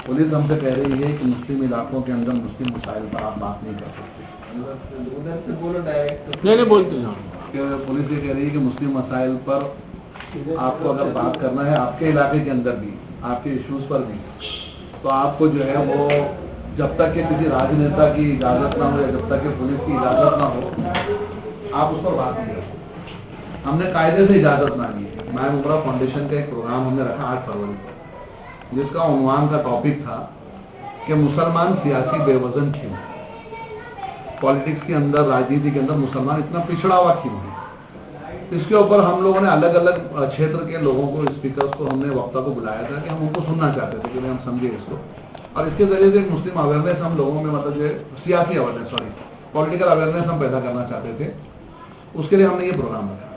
Police हमसे कह रही है कि मुस्लिम इलाकों के अंदर मुस्लिम मसाइल पर आप बात नहीं कर सकते। उधर से बोलो डायरेक्ट। नहीं बोलते हैं। पुलिस ये कह रही है कि मुस्लिम मसाइल पर आपको अगर बात करना है आपके इलाके के अंदर भी, आपके इश्यूज पर भी, तो आपको जो है वो जब तक कि किसी राजनेता की इजाजत ना हो या जब तक कि पुलिस की इजाजत ना हो आप उस पर बात नहीं कर सकते। हमने कायदे से इजाजत मांगी है। मैं उमरा फाउंडेशन का एक प्रोग्राम हमने रखा 8 फरवरी को, जिसका उन्वान का टॉपिक था कि मुसलमान सियासी बेवजन क्यों, पॉलिटिक्स के अंदर, राजनीति के अंदर मुसलमान इतना पिछड़ा हुआ क्यों है। इसके ऊपर हम लोगों ने अलग अलग क्षेत्र के लोगों को, स्पीकर्स को, हमने वक्ता को बुलाया था कि हम उनको सुनना चाहते थे कि हम समझे इसको, और इसके जरिए से मुस्लिम अवेयरनेस हम लोगों में, मतलब जो सियासी अवेयरनेस, सॉरी पॉलिटिकल अवेयरनेस हम पैदा करना चाहते थे। उसके लिए हमने ये प्रोग्राम रखा।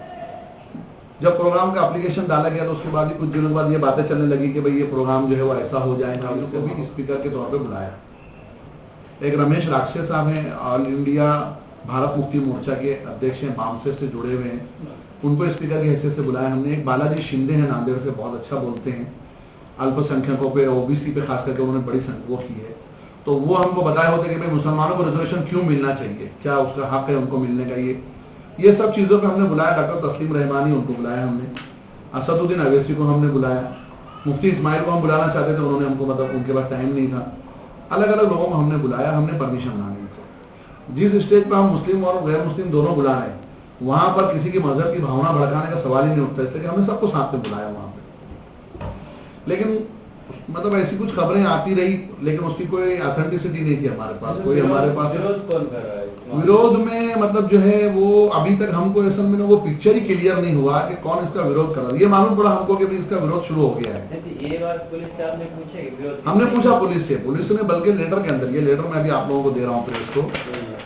जब प्रोग्राम का एप्लीकेशन डाला गया तो उसके बाद ही कुछ दिनों बाद ये बातें चलने लगी कि भाई ये प्रोग्राम जो है वो ऐसा हो जाएगा, उसको भी स्पीकर के तौर पर बुलाया। एक रमेश राक्षे साहब हैं, ऑल इंडिया भारत मुक्ति मोर्चा के अध्यक्ष हैं, बामसे से जुड़े हुए हैं, उनको स्पीकर की हैसियत से बुलाया हमने। एक बालाजी शिंदे हैं नांदेड़ से, बहुत अच्छा बोलते हैं, अल्पसंख्यकों पे, ओबीसी पे खास करके उन्होंने बड़ी वो की है। तो वो हमको बताए होते कि भाई मुसलमानों को रिजर्वेशन क्यों मिलना चाहिए, क्या उसका हक है उनको मिलने का, ये सब चीजों पर हमने बुलाया। डॉक्टर तस्लीम रहमानी, उनको बुलाया हमने। असदुद्दीन अवैसी को हमने बुलाया। मुफ्ती इस्माइल को हम बुलाना चाहते थे, उन्होंने हमको, मतलब उनके पास टाइम नहीं था। अलग अलग लोगों को हमने बुलाया, हमने परमिशन मांगी। जिस स्टेज पर हम मुस्लिम और गैर मुस्लिम दोनों बुला रहे हैं, वहां पर किसी की मजहब की भावना भड़काने का सवाल ही नहीं उठता, इसलिए हमने सबको साथ में बुलाया वहां पे। लेकिन मतलब ऐसी कुछ खबरें आती रही, लेकिन उसकी कोई ऑथेंटिसिटी नहीं थी हमारे पास। कोई हमारे पास विरोध कौन कर रहा है? विरोध में, मतलब जो है वो अभी तक हमको असल में वो पिक्चर ही क्लियर नहीं हुआ कि कौन इसका विरोध कर रहा है। ये मालूम पड़ा हमको कि इसका विरोध शुरू हो गया है। ये बात पुलिस से आपने पूछे? हमने पूछा पुलिस से, पुलिस ने बल्कि लेटर के अंदर, ये लेटर मैं भी आप लोगों को दे रहा हूँ प्रेस को,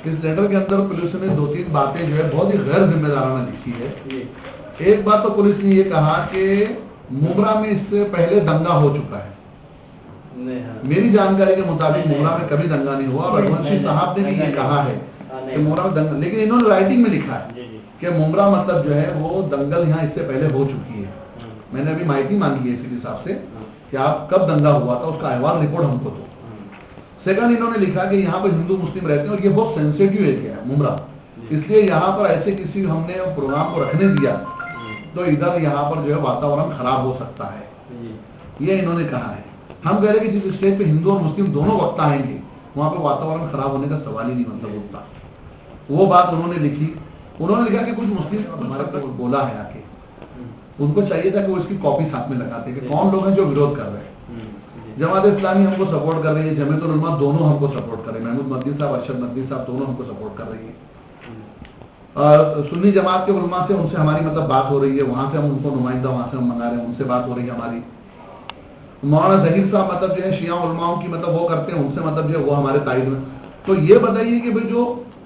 इस लेटर के अंदर पुलिस ने 2-3 बातें जो है बहुत ही गैर जिम्मेदाराना लिखी है। एक बात तो पुलिस ने ये कहा कि मुमरा में इससे पहले दंगा हो चुका है। मेरी जानकारी के मुताबिक मुमरा में कभी दंगा नहीं हुआ। रघुवंशी साहब ने भी ये कहा है कि मुमरा में दंगा, लेकिन इन्होंने राइटिंग में लिखा है कि मुमरा मतलब जो है वो दंगल यहाँ इससे पहले हो चुकी है। मैंने अभी माहिती मांगी है इसी साहब से कि आप कब दंगा हुआ था, उसका अहवाल रिपोर्ट हमको दो। सेकंड, इन्होंने लिखा कि यहाँ पर हिंदू मुस्लिम रहते हैं और ये बहुत सेंसिटिव एरिया है मुमरा, इसलिए यहाँ पर ऐसे किसी हमने प्रोग्राम को रखने दिया तो इधर यहाँ पर जो है वातावरण खराब हो सकता है, ये इन्होंने कहा है। हम कह रहे हैं कि जिस स्टेज पे हिंदू और मुस्लिम दोनों वक्ता आएंगे वहां पर वातावरण खराब होने का सवाल ही नहीं मतलब उठता। वो बात उन्होंने लिखी। उन्होंने लिखा कि कुछ मुस्लिम हमारे तक बोला है आके, उनको चाहिए था कि वो इसकी कॉपी साथ में लगाते कि कौन लोग हैं जो विरोध कर रहे हैं। जमात इस्लामी हमको सपोर्ट कर रही है, जमीयत उल उलमा दोनों हमको सपोर्ट कर रहे हैं, महमूद मदनी साहब, अरशद नदवी साहब दोनों हमको सपोर्ट कर रही है। सुन्नी जमात के उलमा से, उनसे हमारी मतलब बात हो रही है, वहां से हम उनको नुमाइंदा वहां से हम मंगा रहे हैं, उनसे बात हो रही है हमारी। मौलाना जहीर साहब मतलब जो है शिया उलमाओं की मतलब वो करते हैं, उनसे मतलब जो है वो हमारे ताइद में। तो ये बताइए कि भाई जो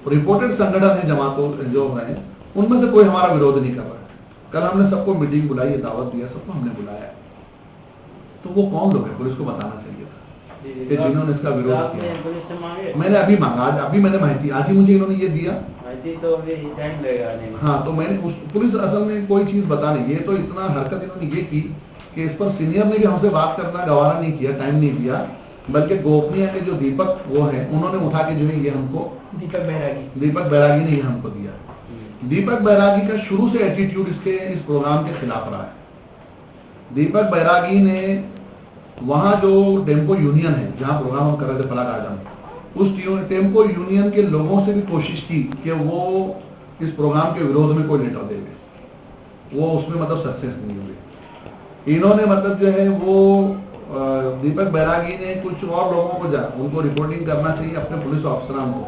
रिपोर्टेड संगठन है जमातों जो है उनमें से कोई हमारा विरोध नहीं कर रहा है। कल हमने सबको मीटिंग बुलाई, दावत दिया, सबको हमने बुलाया। तो वो कौन लोग है, पुलिस को बताना चाहिए था कि जिन्होंने इसका विरोध किया। मैंने अभी मांगा, अभी मैंने माहिती, आज ही मुझे इन्होंने ये दिया। तो टाइम लगेगा। हाँ, तो मैंने पुलिस असल में कोई चीज बता नहीं, ये तो इतना हरकत इन्होंने ये की कि इस पर सीनियर ने भी हमसे बात करना गवारा नहीं किया, टाइम नहीं दिया, बल्कि गोपनीय के जो दीपक वो है उन्होंने उठा के जो है ये हमको, दीपक बैरागी ने ये हमको दिया। दीपक बैरागी का शुरू से एटीट्यूड इसके इस प्रोग्राम के खिलाफ रहा है। दीपक बैरागी ने वहां जो टेम्पो यूनियन है जहां प्रोग्राम हम कर रहे थे फलाक आजम, उस टेम्पो यूनियन के लोगों से भी कोशिश की कि वो इस प्रोग्राम के विरोध में कोई लेटर देवे, वो उसमें मतलब सक्सेस नहीं हुई। इन्होंने मतलब जो है वो दीपक बैरागी ने कुछ और लोगों को उनको रिपोर्टिंग करना चाहिए अपने पुलिस अफसरान को,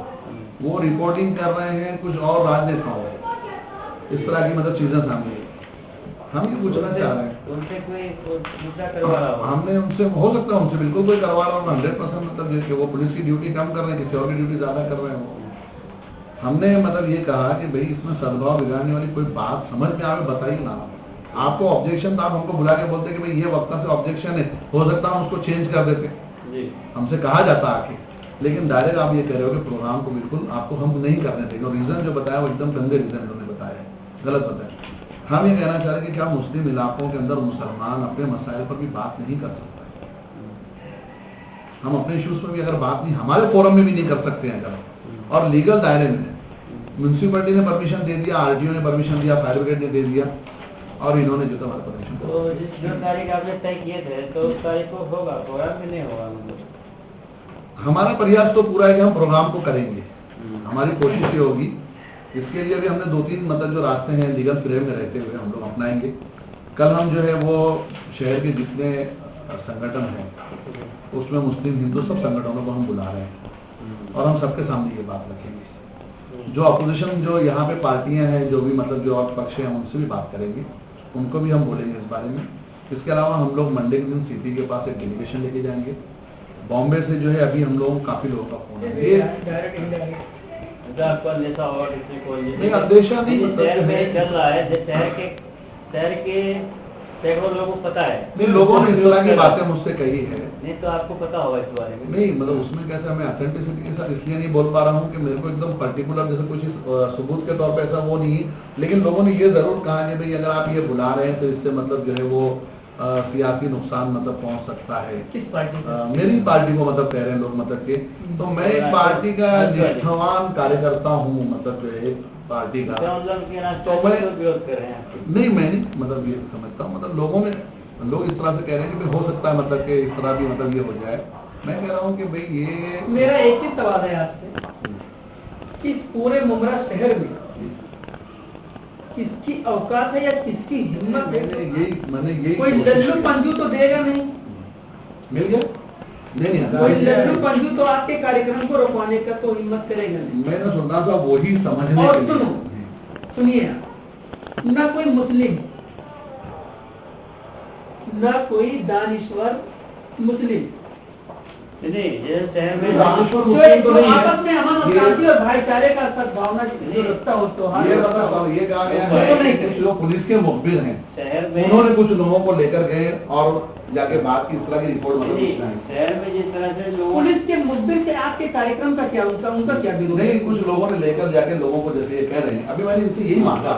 वो रिपोर्टिंग कर रहे हैं कुछ और राजनेताओं, इस तरह की मतलब चीजें सामने। हम ये पूछना चाह रहे हैं उनसे कोई दूसरा करवा रहा हो? हमने उनसे, हो सकता है उनसे बिल्कुल कोई करवा रहा हो 100% मतलब कि वो पुलिस की ड्यूटी कम कर रहे हैं, किसी और की ड्यूटी ज्यादा कर रहे हो। हमने मतलब ये कहा कि भाई इसमें सद्भाव बिगाड़ने वाली कोई बात समझ में आवे बताइए ना। आपको ऑब्जेक्शन था, आप हमको बुला के बोलते कि भाई ये वक्ता से ऑब्जेक्शन है, हो सकता है हम उसको चेंज कर देते, हमसे कहा जाता आके। लेकिन डायरेक्ट आप ये कह रहे हो कि प्रोग्राम को बिल्कुल आपको हम नहीं करने देंगे, और रीजन जो बताया वो एकदम गंदे रीजन इन्होंने बताया, गलत बताया। हम ये कहना चाह रहे हैं कि क्या मुस्लिम इलाकों के अंदर मुसलमान अपने मसाइल पर भी बात नहीं कर सकता है? हम अपने इश्यूज पर भी अगर बात नहीं, हमारे फोरम में भी नहीं कर सकते हैं अगर, और लीगल दायरे में म्यूनसिपैलिटी ने परमिशन दे दिया, आरटीओ ने परमिशन दिया, फायर ब्रिगेड ने दे दिया, और इन्होंने जो हमारा परमिशन, तो जो तारीख आपने तय किए थे तो उस तारीख को होगा प्रोग्राम भी नहीं होगा मतलब? हमारा प्रयास तो पूरा है कि हम प्रोग्राम को करेंगे, हमारी कोशिश ये होगी। इसके लिए भी हमने 2-3 मतलब जो रास्ते हैं लीगल फ्रेम में रहते हुए हम लोग अपनाएंगे। कल हम जो है वो शहर के जितने संगठन हैं उसमें मुस्लिम हिंदू सब संगठनों को हम बुला रहे हैं और हम सबके सामने ये बात रखेंगे। जो अपोजिशन जो यहाँ पे पार्टियां हैं, जो भी मतलब जो और पक्ष हैं, उनसे भी बात करेंगे, उनको भी हम बोलेंगे इस बारे में। इसके अलावा हम लोग मंडे के दिन सिटी के पास एक डेलीगेशन लेके जाएंगे। बॉम्बे से जो है अभी हम लोग काफी लोगों का फोन है, आपका नेता और इसमें कोई नहीं अंदेशा नहीं, शहर में चल रहा है, शहर के सैकड़ों लोगों को पता है। नहीं, लोगों ने इस तरह की बातें मुझसे कही है, नहीं तो आपको पता होगा इस बारे में। नहीं मतलब उसमें कैसा मैं ऑथेंटिसिटी के साथ इसलिए नहीं बोल पा रहा हूँ कि मेरे को एकदम पर्टिकुलर जैसे कुछ सबूत के तौर पे ऐसा वो नहीं है, लेकिन लोगों ने ये जरूर कहा कि भाई अगर आप ये बुला रहे हैं तो इससे मतलब जो है वो सियासी नुकसान मतलब पहुंच सकता है। किस पार्टी मेरी पार्टी को मतलब कह रहे हैं लोग मतलब के, तो मैं एक पार्टी का निष्ठावान कार्यकर्ता हूँ, मतलब जो है पार्टी का, तो मैं विरोध कर रहे हैं? नहीं मैं नहीं मतलब ये समझता हूँ, मतलब लोगों में लोग इस तरह से कह रहे हैं कि हो सकता है मतलब कि इस तरह भी मतलब ये हो जाए। मैं कह रहा हूँ कि भाई ये मेरा एक ही सवाल है आपसे कि इस पूरे मुमरा शहर में किसकी औकात है या किसकी हिम्मत है? मैंने यही कोई लल्लू पंजू तो देगा नहीं, मिल गया नहीं, कोई लल्लू पंजू तो आपके कार्यक्रम को रोकवाने का तो हिम्मत करेगा नहीं। मैंने सुना था वही समझने और के लिए। सुनिए, ना कोई मुस्लिम, ना कोई दानिश्वर मुस्लिम, नहीं ये शहर में दानिश्वर मुस्लिम तो नहीं है। आपस में अमन और शांति और भाईचारे का सद्भावना जो रखता हो तो ये मतलब ये कहा गया है कि कुछ लोग पुलिस के मुखबिर हैं, शहर में उन्होंने कुछ लोगों को लेकर गए और जाके बात की, इस तरह की रिपोर्ट मतलब शहर में जिस तरह से लोग पुलिस के मुखबिर से आपके कार्यक्रम का क्या उनका क्या विरोध? नहीं, कुछ लोगों ने लेकर जाके लोगों को जैसे ये कह रहे हैं, अभी मैंने इनसे यही मांगा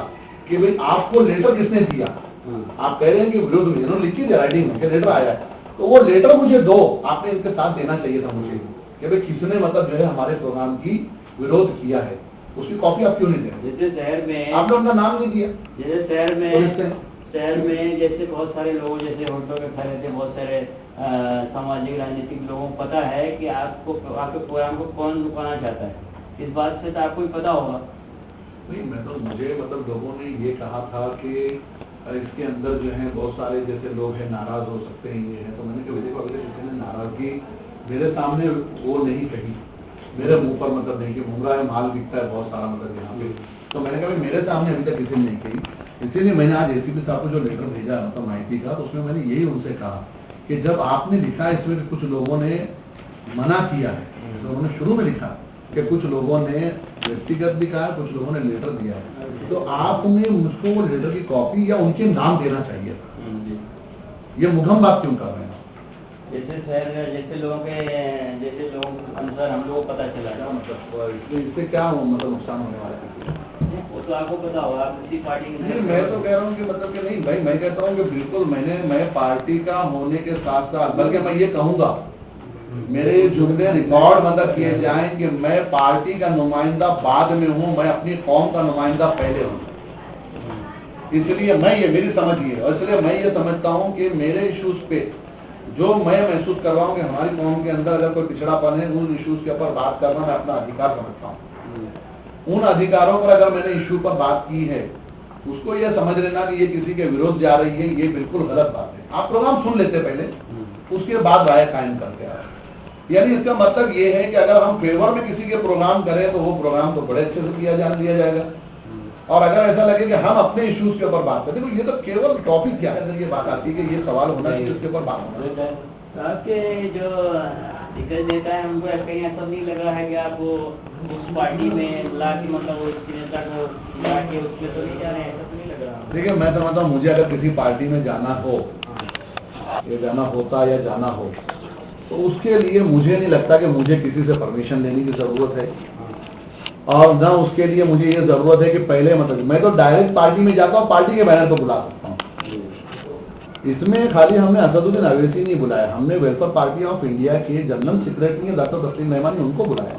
कि भाई आपको लेटर किसने दिया, आप कह रहे हैं कि विरोध में इन्होंने लिखी थी राइटिंग में कि लेटर आया है, तो वो लेटर मुझे दो, आपने इनके साथ देना चाहिए था मुझे कि भाई किसने मतलब जो है हमारे प्रोग्राम की विरोध किया है, उसकी कॉपी आप क्यों नहीं दे रहे? जैसे शहर में आपने अपना नाम नहीं दिया, जैसे शहर में जैसे बहुत सारे लोग जैसे होटलों में खड़े थे, बहुत सारे सामाजिक राजनीतिक लोगों को पता है कि आपको आपके प्रोग्राम को कौन रुकाना चाहता है, इस बात से तो आपको ही पता होगा। नहीं मैं तो मुझे मतलब लोगों ने ये कहा था कि इसके अंदर जो है बहुत सारे जैसे लोग हैं नाराज हो सकते हैं, ये है, तो मैंने कहा देखो अगर किसी ने नाराजगी मेरे सामने वो नहीं कही, मेरे मुंह पर मतलब नहीं कि मुमरा है माल बिकता है बहुत सारा मतलब यहाँ पे, तो मैंने कहा मेरे सामने अभी तक किसी ने नहीं कही, इसीलिए मैंने आज एसीपी साहब को जो लेटर भेजा मतलब माहिती का, तो उसमें मैंने यही उनसे कहा कि जब आपने लिखा इसमें कुछ लोगों ने मना किया है, तो उन्होंने शुरू में लिखा कि कुछ लोगों ने व्यक्तिगत भी कहा, कुछ लोगों ने लेटर दिया है, तो आपने मुझको वो लेटर की कॉपी या उनके नाम देना चाहिए था। ये मुखम बात क्यों कर रहे हैं? जैसे शहर जैसे लोगों के अनुसार हम लोगों को पता चला क्या मतलब इससे क्या मतलब नुकसान होने वाला है? वो तो आपको पता होगा, आप किसी पार्टी की नहीं मैं तो कह रहा हूँ कि मतलब कि नहीं भाई, मैं कहता हूँ कि बिल्कुल मैं पार्टी का होने के साथ साथ, बल्कि मैं ये कहूँगा मेरे जुमले रिकॉर्ड मतलब किए जाएं कि मैं पार्टी का नुमाइंदा बाद में हूँ, मैं अपनी कौम का नुमाइंदा पहले हूँ, इसलिए मैं ये मेरी समझ है, और इसलिए मैं ये समझता हूँ कि मेरे इश्यूज पे जो मैं महसूस कर रहा हूँ कि हमारी कौम के अंदर अगर कोई पिछड़ापन है, उन इश्यूज के ऊपर बात करना मैं अपना अधिकार समझता हूँ। उन अधिकारों पर अगर मैंने इश्यू पर बात की है, उसको ये समझ लेना कि ये किसी के विरोध जा रही है, ये बिल्कुल गलत बात है। आप प्रोग्राम सुन लेते पहले, उसके बाद राय कायम करके आए, यानी इसका मतलब ये है कि अगर हम फेवर में किसी के प्रोग्राम करें तो वो प्रोग्राम तो बड़े अच्छे से दिया जाएगा, और अगर ऐसा लगे कि हम अपने इश्यूज के ऊपर बात करें, देखो ये तो केवल टॉपिक क्या है, ये बात आती है कि ये सवाल होना चाहिए, उसके ऊपर बात होना चाहिए। आपके जो दिग्गज नेता है उनको कहीं ऐसा नहीं लग रहा है कि आप उस पार्टी में ला के मतलब उस नेता को ला के उसमें तो नहीं जा रहे हैं, ऐसा तो नहीं लग रहा? देखिए मैं समझता हूँ मुझे अगर किसी पार्टी में जाना हो या जाना होता या जाना हो, तो उसके लिए मुझे नहीं लगता कि मुझे किसी से परमिशन लेने की जरूरत है, और ना उसके लिए मुझे ये जरूरत है कि पहले मतलब मैं तो डायरेक्ट पार्टी में जाता हूँ, पार्टी के बैनर पर बुला सकता हूँ, इसमें खाली हमने असदुद्दीन अवैसी नहीं बुलाया, हमने वेलफेयर पार्टी ऑफ इंडिया के जनरल सेक्रेटरी डॉक्टर तस्लीम मेहमान ने उनको बुलाया।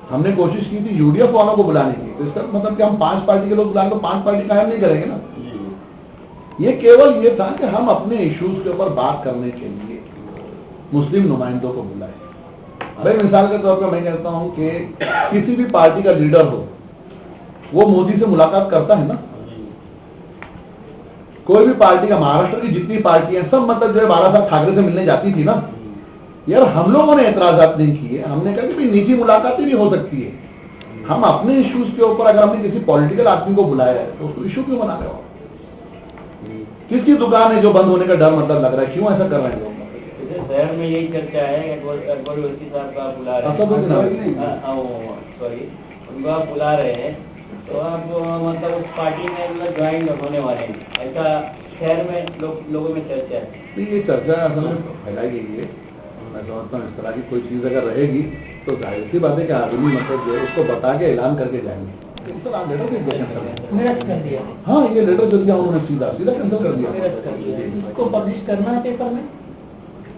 हमने कोशिश की थी यूडीएफ वालों को बुलाने की, तो इसका मतलब कि हम 5 पार्टी के लोग बुलाएं तो 5 पार्टी कायम नहीं करेंगे ना। ये केवल ये था कि हम अपने इश्यूज के ऊपर बात करने के लिए मुस्लिम नुमाइंदों को बुलाए। भाई मिसाल के तौर पर मैं कहता हूं कि किसी भी पार्टी का लीडर हो वो मोदी से मुलाकात करता है ना। कोई भी पार्टी का, महाराष्ट्र की जितनी पार्टियां सब मतलब जो है 12 साल ठाकरे से मिलने जाती थी ना यार, हम लोगों ने एतराजात नहीं किए। हमने कहा कि निजी मुलाकातें भी हो सकती है, हम अपने इश्यूज के ऊपर अगर हमने किसी पॉलिटिकल आदमी को बुलाया है तो उसको इशू क्यों बना रहे हो? किसकी दुकान है जो बंद होने का डर मतलब लग रहा है, क्यों ऐसा कर रहे हैं लोग? शहर में यही चर्चा है अकबर वसी साहब का बुला रहे सॉरी उनका बुला रहे हैं, तो आप मतलब उस पार्टी में ज्वाइन होने वाले हैं, ऐसा शहर में लोगों में चर्चा है। तो ये चर्चा असल में फैलाई गई है। मैं समझता हूँ इस तरह की कोई चीज अगर रहेगी तो जाहिर सी बात है कि आदमी मतलब जो है उसको बता के ऐलान करके जाएंगे। सर आप लेटर निरस्त कर दिया। हाँ, ये लेटर दे दिया उन्होंने, सीधा कैंसिल कर दिया। इसको पब्लिश करना है पेपर में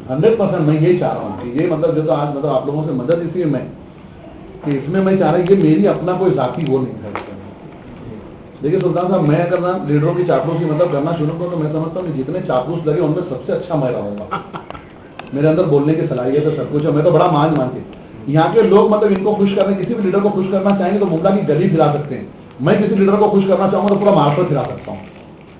100%। मैं यही चाह रहा हूँ कि ये मतलब जो तो आज मतलब आप लोगों से मदद इसलिए मैं कि इसमें मैं चाह रहा हूँ कि मेरी अपना कोई जाती वो नहीं है। देखिए सुल्तान साहब, मैं अगर ना लीडरों की चापलूसी मतलब करना शुरू करूँ तो मैं समझता हूँ कि जितने चापलूस लगे उनमें सबसे अच्छा मैं रहूंगा। मेरे अंदर बोलने की सलाहियत है, सब कुछ है, मैं तो बड़ा मान मानते। यहाँ के लोग मतलब इनको खुश करने, किसी भी लीडर को खुश करना चाहेंगे तो मुमला की गली फिरा सकते हैं। मैं किसी लीडर को खुश करना चाहूंगा तो पूरा महाराष्ट्र फिरा सकता हूँ,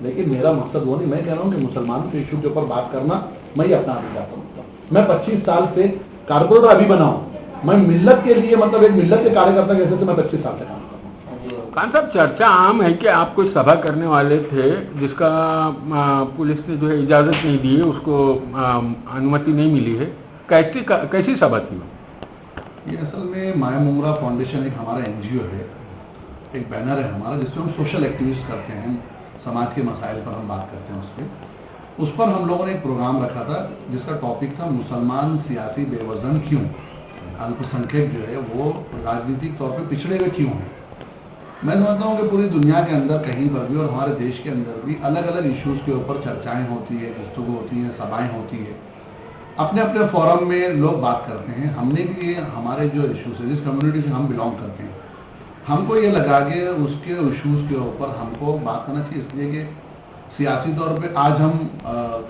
लेकिन मेरा मकसद वो नहीं। मैं कह रहा हूँ कि मुसलमानों के इशू के ऊपर बात करना मैं ये अपना अधिकार समझता हूँ। मैं 25 साल से कारपोरेटर अभी बना हूँ, मैं मिल्लत के लिए मतलब एक मिल्लत के कार्यकर्ता कैसे से मैं 25 साल से काम करता हूँ। खान साहब, चर्चा आम है कि आप कोई सभा करने वाले थे जिसका पुलिस ने जो है इजाज़त नहीं दी है, उसको अनुमति नहीं मिली है, कैसी सभा थी? ये असल में माय मुमरा फाउंडेशन एक हमारा एनजीओ है, एक बैनर है हमारा जिसमें हम सोशल एक्टिविस्ट करते हैं, समाज के मसाइल पर हम बात करते हैं। उस पर हम लोगों ने एक प्रोग्राम रखा था जिसका टॉपिक था मुसलमान सियासी बेवजन क्यों, अल्पसंख्यक जो है वो राजनीतिक तौर पर पिछड़े हुए क्यों हैं। मैं समझता हूँ कि पूरी दुनिया के अंदर कहीं पर भी और हमारे देश के अंदर भी अलग अलग इश्यूज के ऊपर चर्चाएं होती है, गुफ्तगू होती है, सभाएं होती है, अपने अपने फोरम में लोग बात करते हैं। हमने भी हमारे जो इश्यूज है, जिस कम्युनिटी से हम बिलोंग करते हैं, हमको ये लगा कि उसके इश्यूज के ऊपर हमको बात करना चाहिए, इसलिए कि सियासी तौर पे आज हम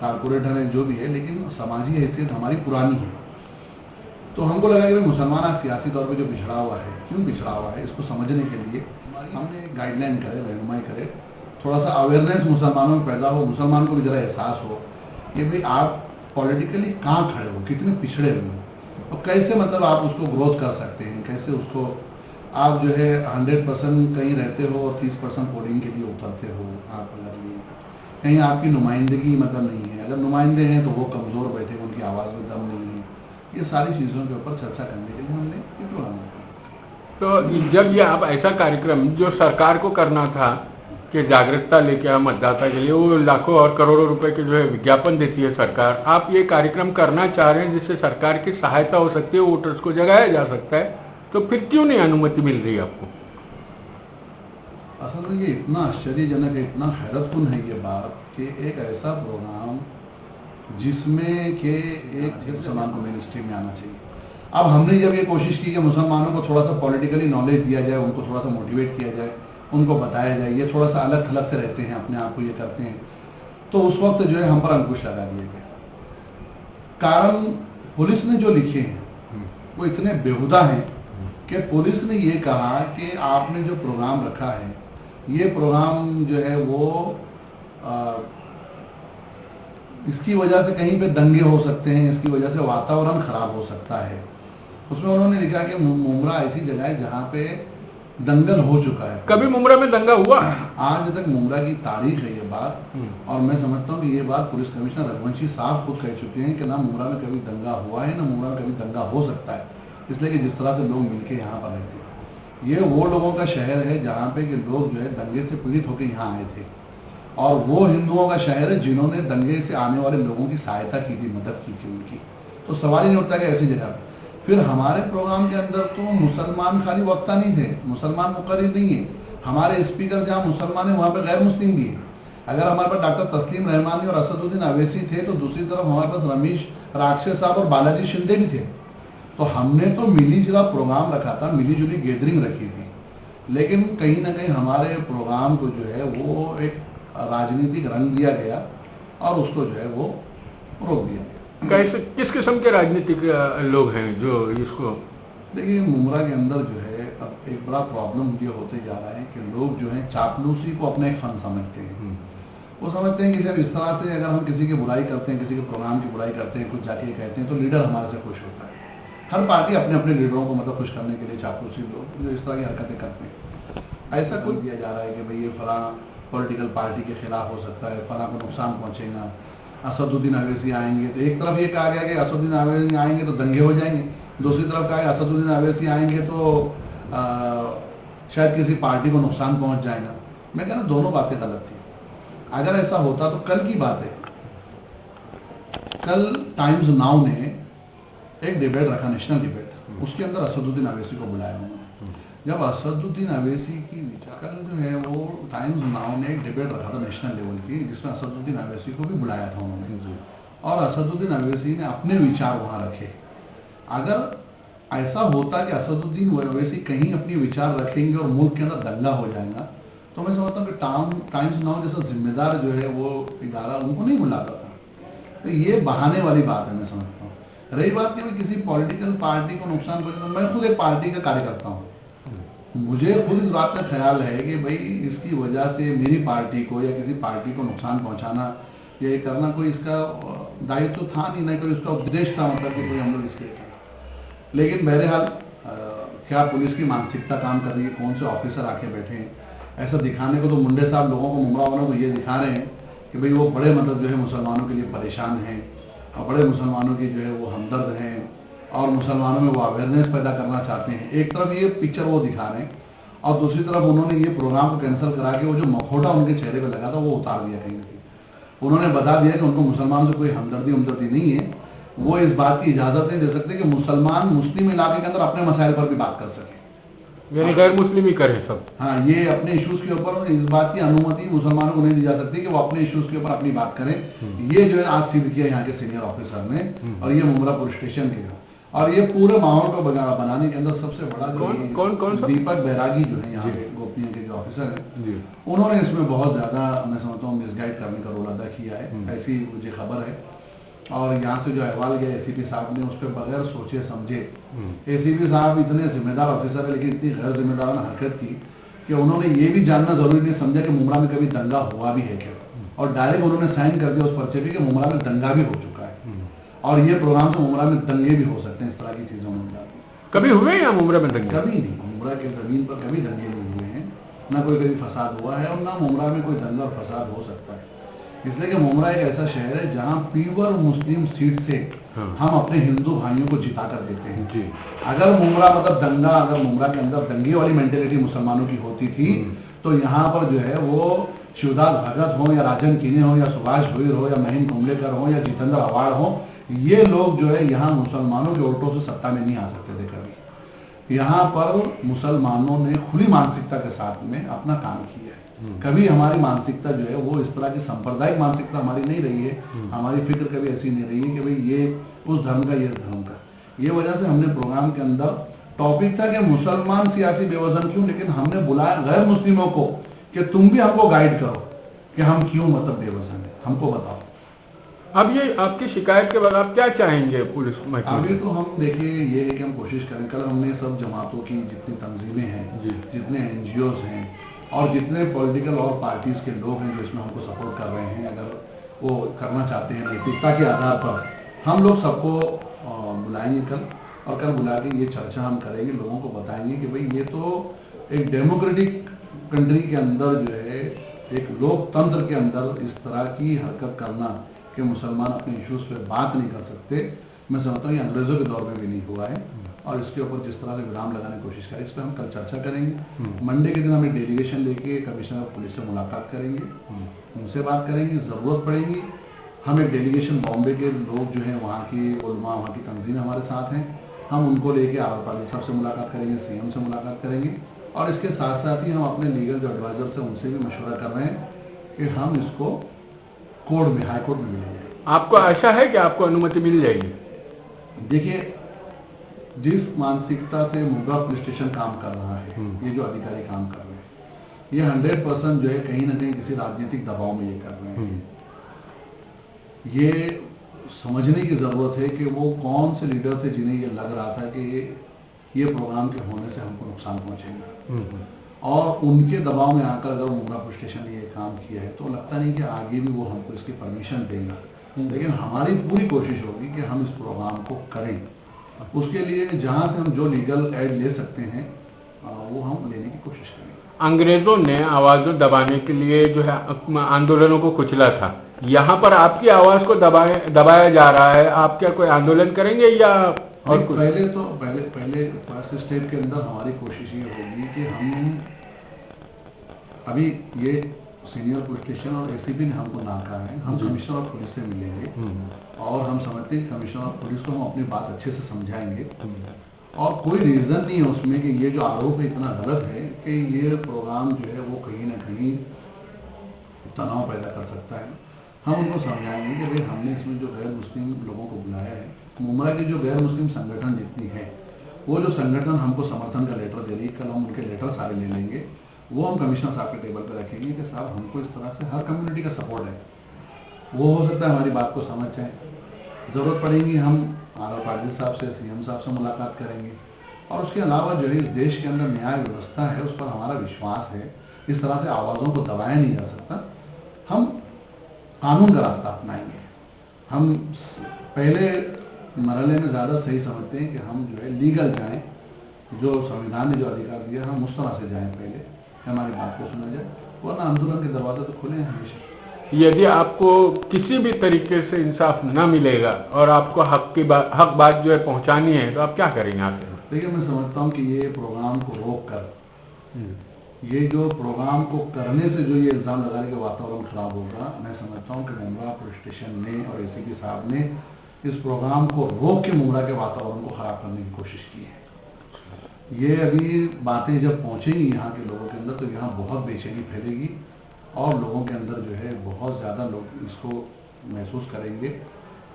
कारपोरेटर हैं जो भी है, लेकिन समाजी हैसियत हमारी पुरानी है। तो हमको लगा कि मुसलमान आज सियासी तौर पे जो पिछड़ा हुआ है, क्यों पिछड़ा हुआ है, इसको समझने के लिए हमने गाइडलाइन करे, रहनुमाई करे, थोड़ा सा अवेयरनेस मुसलमानों में पैदा हो, मुसलमान को भी जरा एहसास हो कि भाई आप पॉलिटिकली कहाँ खड़े हो, कितने पिछड़े हुए हो और कैसे मतलब आप उसको ग्रोथ कर सकते हैं, कैसे उसको आप जो है 100% कहीं रहते हो और 30% पोलिंग के लिए उतरते हो। आप अगर कहीं आपकी नुमाइंदगी मतलब नहीं है, अगर नुमाइंदे हैं तो वो कमज़ोर बैठे, उनकी आवाज़ में दम नहीं है। ये सारी चीज़ों के ऊपर चर्चा करने के लिए हमने ये प्रोग्राम रखा। तो जब ये आप ऐसा कार्यक्रम जो सरकार को करना था कि जागरूकता लेके आ मतदाता के लिए, वो लाखों और करोड़ों रुपए के जो है विज्ञापन देती है सरकार, आप ये कार्यक्रम करना चाह रहे हैं जिससे सरकार की सहायता हो सकती है, वोटर्स को जगाया जा सकता है, तो फिर क्यों नहीं अनुमति मिल रही आपको? असल में ये इतना आश्चर्यजनक है, इतना हैरतकुन है ये बात कि एक ऐसा प्रोग्राम जिसमें कि एक मुसलमान को मेन स्ट्रीम में आना चाहिए। अब हमने जब ये कोशिश की कि मुसलमानों को थोड़ा सा पॉलिटिकली नॉलेज दिया जाए, उनको थोड़ा सा मोटिवेट किया जाए, उनको बताया जाए, ये थोड़ा सा अलग थलग से रहते हैं, अपने आप को ये करते हैं, तो उस वक्त जो है हम पर अंकुश लगा दिया गया। कारण पुलिस ने जो लिखे हैं वो इतने बेहुदा हैं कि पुलिस ने ये कहा कि आपने जो प्रोग्राम रखा है, ये प्रोग्राम जो है वो इसकी वजह से कहीं पे दंगे हो सकते हैं, इसकी वजह से वातावरण खराब हो सकता है। उसमें उन्होंने लिखा कि मुमरा ऐसी जगह है जहाँ पे दंगल हो चुका है। कभी मुमरा में दंगा हुआ? आज तक मुमरा की तारीख है ये बात, और मैं समझता हूँ कि ये बात पुलिस कमिश्नर रघुवंशी साहब खुद कह चुके हैं कि ना मुमरा में कभी दंगा हुआ है, ना मुमरा में कभी दंगा हो सकता है। इसलिए कि जिस तरह से लोग मिलके यहाँ पर रहते हैं, ये वो लोगों का शहर है जहाँ पे कि लोग जो है दंगे से पीड़ित होकर यहाँ आए थे, और वो हिंदुओं का शहर है जिन्होंने दंगे से आने वाले लोगों की सहायता की थी, मदद की थी उनकी। तो सवाल ही नहीं उठता कि ऐसी जगह। फिर हमारे प्रोग्राम के अंदर तो मुसलमान खाली वक्ता नहीं थे, मुसलमान मुकर्रिर नहीं है, हमारे स्पीकर जहाँ मुसलमान है वहाँ पे गैर मुस्लिम भी है। अगर हमारे पास डॉक्टर तस्लीम रहमानी और असदुद्दीन अवैसी थे तो दूसरी तरफ हमारे पास रमेश राक्षस साहब और बालाजी शिंदे भी थे। तो हमने तो मिली जुला प्रोग्राम रखा था, मिली जुली गैदरिंग रखी थी, लेकिन कहीं ना कहीं हमारे प्रोग्राम को जो है वो एक राजनीतिक रंग दिया गया और उसको जो है वो रोक दिया गया। कैसे किस किस्म के राजनीतिक लोग हैं जो इसको? देखिए, मुमरा के अंदर जो है अब एक बड़ा प्रॉब्लम ये होते जा रहा है कि लोग जो है चापलूसी को अपना एक फन समझते हैं। वो समझते हैं कि जब इस तरह से अगर हम किसी की बुराई करते हैं, किसी के प्रोग्राम की बुराई करते हैं, कुछ जाके कहते हैं तो लीडर हमारे से खुश होता है। हर पार्टी अपने अपने लीडरों को मतलब खुश करने के लिए चापलूसी लोग जो इस तरह की हरकतें करते हैं। ऐसा कुछ दिया जा रहा है कि भाई ये फला पॉलिटिकल पार्टी के खिलाफ हो सकता है, फला को नुकसान पहुंचेगा, असदुद्दीन अवैसी आएंगे। तो एक तरफ ये कहा गया कि असदुद्दीन अवैसी आएंगे तो दंगे हो जाएंगे, दूसरी तरफ कहा असदुद्दीन अवैसी आएंगे तो शायद किसी पार्टी को नुकसान पहुंच जाएगा। मैं कहना दोनों बातें गलत थी। अगर ऐसा होता तो कल की बात है, कल टाइम्स नाउ ने एक डिबेट रखा, नेशनल डिबेट, उसके अंदर असदुद्दीन अवैसी को बुलाया उन्होंने। जब असदुद्दीन अवैसी की विचार जो है वो टाइम्स नाउ ने एक डिबेट रखा था नेशनल लेवल की, जिसमें असदुद्दीन अवैसी को भी बुलाया था उन्होंने, और असदुद्दीन अवैसी ने अपने विचार वहां रखे। अगर ऐसा होता कि असदुद्दीन अवैसी कहीं अपनी विचार रखेंगे और मुल्क के अंदर दंगा हो जाएगा, तो मैं समझता हूँ कि टाइम्स नाउ जैसा जिम्मेदार जो है वो इदारा उनको नहीं बुलाता था। तो ये बहाने वाली बात है, मैं समझता हूँ। रही बात कि किसी पॉलिटिकल पार्टी को नुकसान पहुंचाना, मैं खुद एक पार्टी का कार्यकर्ता हूँ, मुझे खुद इस बात का ख्याल है कि भाई इसकी वजह से मेरी पार्टी को या किसी पार्टी को नुकसान पहुंचाना या ये करना कोई इसका दायित्व तो था नहीं, कोई उसका उद्देश्य था, मतलब कि कोई हम लोग इसके। लेकिन बहरहाल क्या पुलिस की मानसिकता काम कर रही है, कौन से ऑफिसर आके बैठे हैं, ऐसा दिखाने को तो मुंडे साहब लोगों को, मुमरा वालों को ये दिखा रहे हैं कि भाई वो बड़े मतलब जो है मुसलमानों के लिए परेशान हैं और बड़े मुसलमानों की जो है वो हमदर्द हैं और मुसलमानों में वो अवेयरनेस पैदा करना चाहते हैं। एक तरफ ये पिक्चर वो दिखा रहे हैं और दूसरी तरफ उन्होंने ये प्रोग्राम को कैंसिल करा के वो जो मखौटा उनके चेहरे पर लगा था वो उतार दिया कहीं ना कहीं। उन्होंने बता दिया कि उनको मुसलमान से कोई हमदर्दी नहीं है, वो इस बात की इजाजत नहीं दे सकते कि मुसलमान मुस्लिम इलाके के अंदर अपने मसाइल पर भी बात कर सके, यानी गैर मुस्लिम ही करे सब। हाँ, ये अपने इश्यूज के ऊपर इस बात की अनुमति मुसलमानों को नहीं दी जा सकती कि वो अपने इश्यूज के ऊपर अपनी बात करें। ये जो है आज सिद्ध किया यहाँ के सीनियर ऑफिसर ने, और ये मुमरा पुलिस स्टेशन के, और ये पूरे माहौल को बनाने के अंदर सबसे बड़ा कौन दीपक बैरागी जो है यहाँ के गोपनीय के जो ऑफिसर है, उन्होंने इसमें बहुत ज्यादा मैं समझता हूँ मिसगाइड करने का रोल अदा किया है, ऐसी मुझे खबर है। और यहाँ से जो अहवाल गया एसीपी साहब ने उस पर बगैर सोचे समझे, एसीपी साहब इतने जिम्मेदार ऑफिसर है लेकिन इतनी गैर जिम्मेदाराना हरकत की कि उन्होंने ये भी जानना जरूरी नहीं समझा कि मुमरा में कभी दंगा हुआ भी है क्या, और डायरेक्ट उन्होंने साइन कर दिया उस पर्चे पे कि मुमरा में दंगा भी हो चुका है और ये प्रोग्राम से मुमरा में दंगे भी हो सकते हैं। इस तरह की चीजों में कभी हुए या मुमरा में दंगे? कभी नहीं, मुमरा के जमीन पर कभी दंगे नहीं हुए हैं, ना कोई कभी फसाद हुआ है और ना मुमरा में कोई दंगा और फसाद हो सकता है। इसलिए कि मुमरा एक ऐसा शहर है जहाँ प्योर मुस्लिम सीट से हम अपने हिंदू भाइयों को जिता कर देते हैं। जी। अगर मुमरा मतलब दंगा, अगर मुमरा के अंदर दंगे वाली मेंटेलिटी मुसलमानों की होती थी तो यहाँ पर जो है वो शिवदास भगत हो या राजन कीने हो या सुभाष भोईर हो या महीन कुंबलेकर हो या जितेंद्र अवाड़ हो, ये लोग जो है यहाँ मुसलमानों के वोटों से सत्ता में नहीं आ सकते थे कभी। यहाँ पर मुसलमानों ने खुली मानसिकता के साथ में अपना काम किया है। कभी हमारी मानसिकता जो है वो इस तरह की सांप्रदायिक मानसिकता हमारी नहीं रही है, हमारी फिक्र कभी ऐसी नहीं रही है कि भाई ये उस धर्म का, ये धर्म का। ये वजह से हमने प्रोग्राम के अंदर टॉपिक था कि मुसलमान सियासी बेवजन क्यों, लेकिन हमने बुलाया गैर मुस्लिमों को कि तुम भी हमको गाइड करो कि हम क्यों मतलब बेवजन है, हमको बताओ। अब ये आपकी शिकायत के बाद आप क्या चाहेंगे पुलिस महकमे? अभी तो हम देखिए ये है कि हम कोशिश करें, कल हमने सब जमातों की जितनी तंजीमें हैं, जितने NGOs हैं और जितने पॉलिटिकल और पार्टीज के लोग हैं जो इसमें हमको सपोर्ट कर रहे हैं, अगर वो करना चाहते हैं नैतिकता के आधार पर, हम लोग सबको बुलाएंगे कल, और कल बुला के ये चर्चा हम करेंगे, लोगों को बताएंगे कि भाई ये तो एक डेमोक्रेटिक कंट्री के अंदर जो है, एक लोकतंत्र के अंदर इस तरह की हरकत करना कि मुसलमान अपने इश्यूज पे बात नहीं कर सकते, मैं समझता हूँ ये अंग्रेजों के दौर में भी नहीं हुआ है। और इसके ऊपर जिस तरह से विराम लगाने की कोशिश करें, इस पर हम कल चर्चा करेंगे। मंडे के दिन हम एक डेलीगेशन लेके कमिश्नर ऑफ पुलिस से मुलाकात करेंगे, उनसे बात करेंगे, ज़रूरत पड़ेगी हम एक डेलीगेशन बॉम्बे के लोग जो हैं, वहाँ की उलमा, वहाँ की तंजीम हमारे साथ हैं, हम उनको लेके आवाज़ साहब से मुलाकात करेंगे, CM से मुलाकात करेंगे, और इसके साथ साथ ही हम अपने लीगल जो एडवाइजर से उनसे भी मशवरा कर रहे हैं कि हम इसको कोर्ट में, हाई कोर्ट में ले जाएंगे। आपको आशा है कि आपको अनुमति मिल जाएगी? देखिए, जिस मानसिकता से मुंब्रा पुलिस स्टेशन काम कर रहा है, ये जो अधिकारी काम कर रहे हैं, ये 100% जो है कहीं ना कहीं किसी राजनीतिक दबाव में ये कर रहे हैं। ये समझने की जरूरत है कि वो कौन से लीडर थे जिन्हें ये लग रहा था कि ये प्रोग्राम के होने से हमको नुकसान पहुंचेगा, और उनके दबाव में आकर अगर मुंब्रा पुलिस स्टेशन ने ये काम किया है तो लगता नहीं कि आगे भी वो हमको इसकी परमिशन देगा। लेकिन हमारी पूरी कोशिश होगी कि हम इस प्रोग्राम को करें। उसके लिए जहां से हम जो लीगल एड ले सकते हैं वो हम लेने की कोशिश करेंगे। अंग्रेजों ने आवाज दबाने के लिए जो है आंदोलनों को कुचला था, यहाँ पर आपकी आवाज को दबाया जा रहा है। आप क्या कोई आंदोलन करेंगे या और कुछ? पहले फर्स्ट स्टेप के अंदर हमारी कोशिश ये होगी कि हम अभी ये सीनियर पुलिस स्टेशन और एसीपी ने हमको ना कहा है, हम कमिश्नर ऑफ पुलिस से मिलेंगे और हम समझते हैं कमिश्नर ऑफ पुलिस को हम अपनी बात अच्छे से समझाएंगे। और कोई रीजन नहीं है उसमें कि ये जो आरोप है इतना गलत है कि ये प्रोग्राम जो है वो कहीं ना कहीं तनाव पैदा कर सकता है। हम उनको समझाएंगे कि भाई हमने इसमें जो गैर मुस्लिम लोगों को बुलाया है, मुंबई के जो गैर मुस्लिम संगठन जितनी है, वो जो संगठन हमको समर्थन का लेटर दे रही है, कल हम उनके लेटर सारे ले लेंगे, वो हम कमिश्नर साहब के टेबल पर रखेंगे कि साहब हमको इस तरह से हर कम्युनिटी का सपोर्ट है। वो हो सकता है हमारी बात को समझ जाए, जरूरत पड़ेगी हम आर पाटिल साहब से, सीएम साहब से मुलाकात करेंगे। और उसके अलावा जो है इस देश के अंदर न्याय व्यवस्था है, उस पर हमारा विश्वास है। इस तरह से आवाज़ों को दबाया नहीं जा सकता। हम कानून का रास्ता अपनाएंगे। हम पहले मरहले में ज़्यादा सही समझते हैं कि हम जो है लीगल जाएं, जो संविधान ने जो अधिकार दिया हम उस तरह से जाएं, पहले हमारी बात को सुना जाए, वरना आंदोलन के दरवाजे तो खुले हैं हमेशा। यदि आपको किसी भी तरीके से इंसाफ न मिलेगा और आपको हक बात जो है पहुंचानी है, तो आप क्या करेंगे? आप देखिए, मैं समझता हूँ कि ये प्रोग्राम को रोक कर, ये जो प्रोग्राम को करने से जो ये इल्ज़ाम लगाने के वातावरण खराब होगा, मैं समझता हूँ कि मुंब्रा पुलिस स्टेशन ने और एसीपी साहब ने इस प्रोग्राम को रोक के मुंब्रा के वातावरण को खराब करने की कोशिश की है। ये अभी बातें जब पहुँचेंगी यहाँ के लोगों के अंदर, तो यहाँ बहुत बेचैनी फैलेगी और लोगों के अंदर जो है बहुत ज़्यादा लोग इसको महसूस करेंगे।